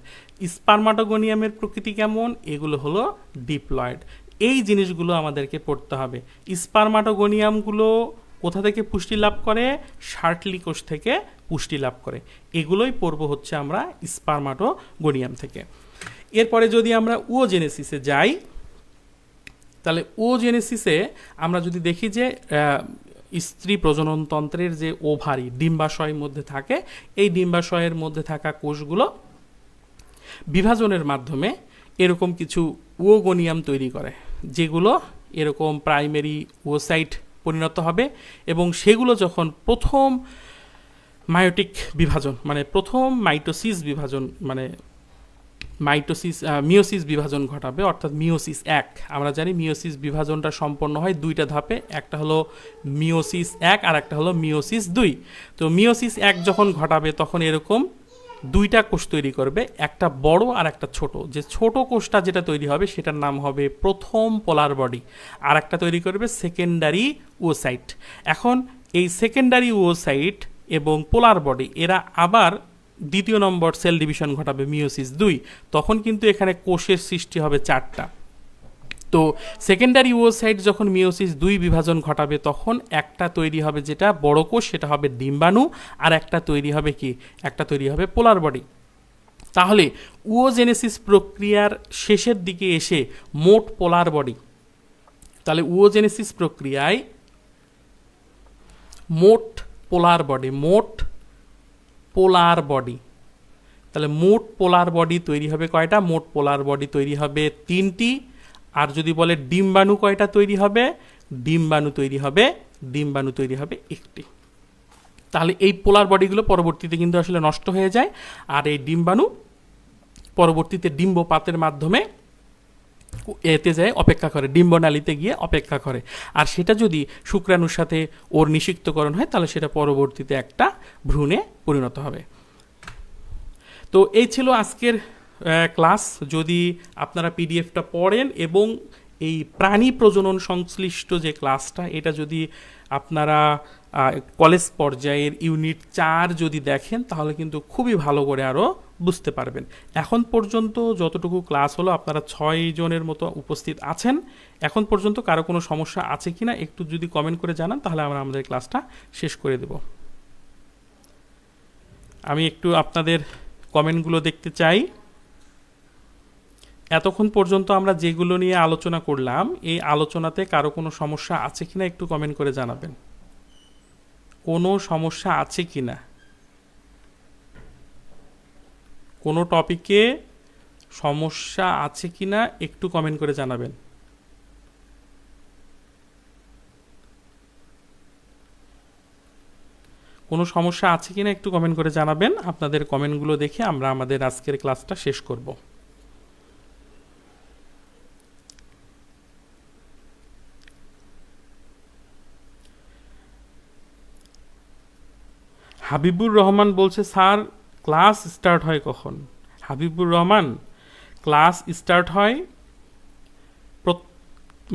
স্পারমাটোগোনিয়ামের প্রকৃতি কেমন? এগুলো হলো ডিপ্লয়েড। এই জিনিসগুলো আমাদেরকে পড়তে হবে। স্পারমাটোগোনিয়ামগুলো কোথা থেকে পুষ্টি লাভ করে? শার্টলি কোষ থেকে পুষ্টি লাভ করে। এগুলোই পড়ব হচ্ছে আমরা স্পারমাটোগোনিয়াম থেকে। এরপরে যদি আমরা ওজেনেসিসে যাই, তাহলে ওজেনেসিসে আমরা যদি দেখি যে স্ত্রী প্রজননতন্ত্রের যে ওভারি ডিম্বাশয়ের মধ্যে থাকে, এই ডিম্বাশয়ের মধ্যে থাকা কোষগুলো বিভাজনের মাধ্যমে এরকম কিছু ওগোনিয়াম তৈরি করে, যেগুলো এরকম প্রাইমারি ওসাইট পরিণত হবে এবং সেগুলো যখন প্রথম মায়োটিক বিভাজন মানে প্রথম মিওসিস বিভাজন ঘটাবে, অর্থাৎ মিওসিস 1। আমরা জানি মিওসিস বিভাজনটা সম্পন্ন হয় 2টা ধাপে, একটা হলো মিওসিস 1 আর একটা হলো মিওসিস 2। তো মিওসিস 1 যখন ঘটাবে তখন এরকম 2টা কোষ তৈরি করবে, একটা বড় আর একটা ছোট। যে ছোট কোষটা যেটা তৈরি হবে সেটার নাম হবে প্রথম পোলার বডি, আর একটা তৈরি করবে সেকেন্ডারি ওসাইট। এখন এই সেকেন্ডারি ওসাইট এবং পোলার বডি এরা আবার 2য় নম্বর সেল ডিভিশন ঘটাবে মিওসিস 2। তখন কিন্তু এখানে কোষের সৃষ্টি হবে 4টা। তো সেকেন্ডারি ওসাইট যখন মিওসিস 2 বিভাজন ঘটাবে তখন একটা তৈরি হবে যেটা বড় কোষ, সেটা হবে ডিম্বাণু, আর একটা তৈরি হবে কি? একটা তৈরি হবে পোলার বডি। তাহলে ওজেনেসিস প্রক্রিয়ার শেষের দিকে এসে মোট পোলার বডি, তাহলে ওজেনেসিস প্রক্রিয়ায় মোট পোলার বডি, তাহলে মোট পোলার বডি তৈরি হবে কয়টা? মোট পোলার বডি তৈরি হবে 3টি। আর যদি বলে ডিম্বাণু কয়টা তৈরি হবে? ডিম্বাণু তৈরি হবে 1টি। তাহলে এই পোলার বডিগুলো পরবর্তীতে কিন্তু আসলে নষ্ট হয়ে যায়, আর এই ডিম্বাণু পরবর্তীতে ডিম্বপাতের মাধ্যমে এতে যায় অপেক্ষা করে, ডিম্বনালীতে গিয়ে অপেক্ষা করে। আর সেটা যদি শুক্রাণুর সাথে ওর নিষিক্তকরণ হয় তাহলে সেটা পরবর্তীতে একটা ভ্রূণে পরিণত হবে। তো এই ছিল আজকের ক্লাস। যদি আপনারা পিডিএফটা পড়েন এবং এই প্রাণী প্রজনন সংশ্লিষ্ট যে ক্লাসটা, এটা যদি আপনারা কলেজ পর্যায়ের ইউনিট 4 যদি দেখেন তাহলে কিন্তু খুবই ভালো করে আরও বুঝতে পারবেন। এখন পর্যন্ত যতটুকু ক্লাস হলো আপনারা 6 জনের মতো উপস্থিত আছেন। এখন পর্যন্ত কারো কোনো সমস্যা আছে কিনা একটু যদি কমেন্ট করে জানান তাহলে আমরা আমাদের ক্লাসটা শেষ করে দেব। আমি একটু আপনাদের কমেন্টগুলো দেখতে চাই। এতক্ষণ পর্যন্ত আমরা যেগুলো নিয়ে আলোচনা করলাম, এই আলোচনাতে কারো কোনো সমস্যা আছে কিনা একটু কমেন্ট করে জানাবেন। কোনো সমস্যা আছে কিনা, কোনো টপিকে সমস্যা আছে কিনা একটু কমেন্ট করে জানাবেন। কোনো সমস্যা আছে কিনা একটু কমেন্ট করে জানাবেন। আপনাদের কমেন্টগুলো দেখে আমরা আমাদের আজকের ক্লাসটা শেষ করব। হাবিবুর রহমান বলছে, স্যার ক্লাস স্টার্ট হয় কখন? হাবিবুর রহমান, ক্লাস স্টার্ট হয়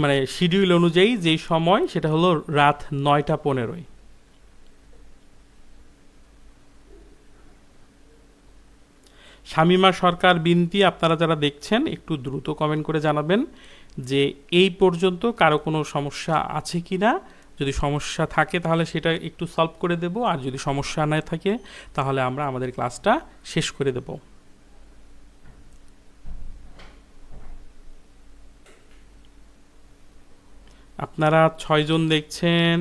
মানে শিডিউল অনুযায়ী যেই সময়, সেটা হলো রাত 9টা 15। শামিমা সরকার বিনতি, আপনারা যারা দেখছেন একটু দ্রুত কমেন্ট করে জানাবেন যে এই পর্যন্ত কারো কোনো সমস্যা আছে কিনা। যদি সমস্যা থাকে তাহলে সেটা একটু সলভ করে দেব, আর যদি সমস্যা না থাকে তাহলে আমরা আমাদের ক্লাসটা শেষ করে দেব। আপনারা 6 জন দেখছেন।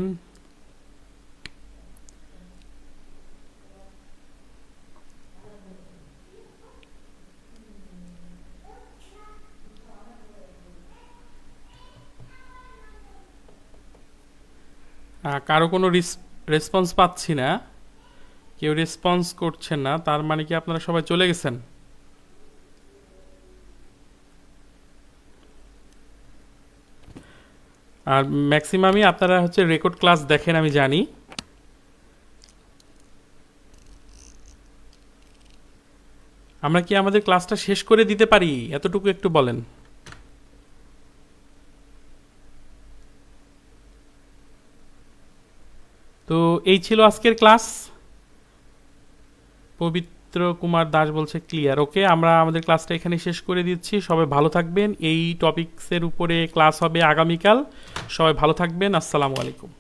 কারো কোনো রেসপন্স পাচ্ছি না, কেউ রেসপন্স করছেন না, তার মানে কি আপনারা সবাই চলে গেছেন? আর ম্যাক্সিমামই আপনারা হচ্ছে রেকর্ড ক্লাস দেখেন, আমি জানি। আমরা কি আমাদের ক্লাসটা শেষ করে দিতে পারি, এতটুকু একটু বলেন। তো এই ছিল আজকের ক্লাস। পবিত্র কুমার দাস বলছে ক্লিয়ার। ওকে, আমরা আমাদের ক্লাসটা এখানে শেষ করে দিচ্ছি। সবাই ভালো থাকবেন। এই টপিকসের উপরে ক্লাস হবে আগামীকাল। সবাই ভালো থাকবেন। আসসালামু আলাইকুম।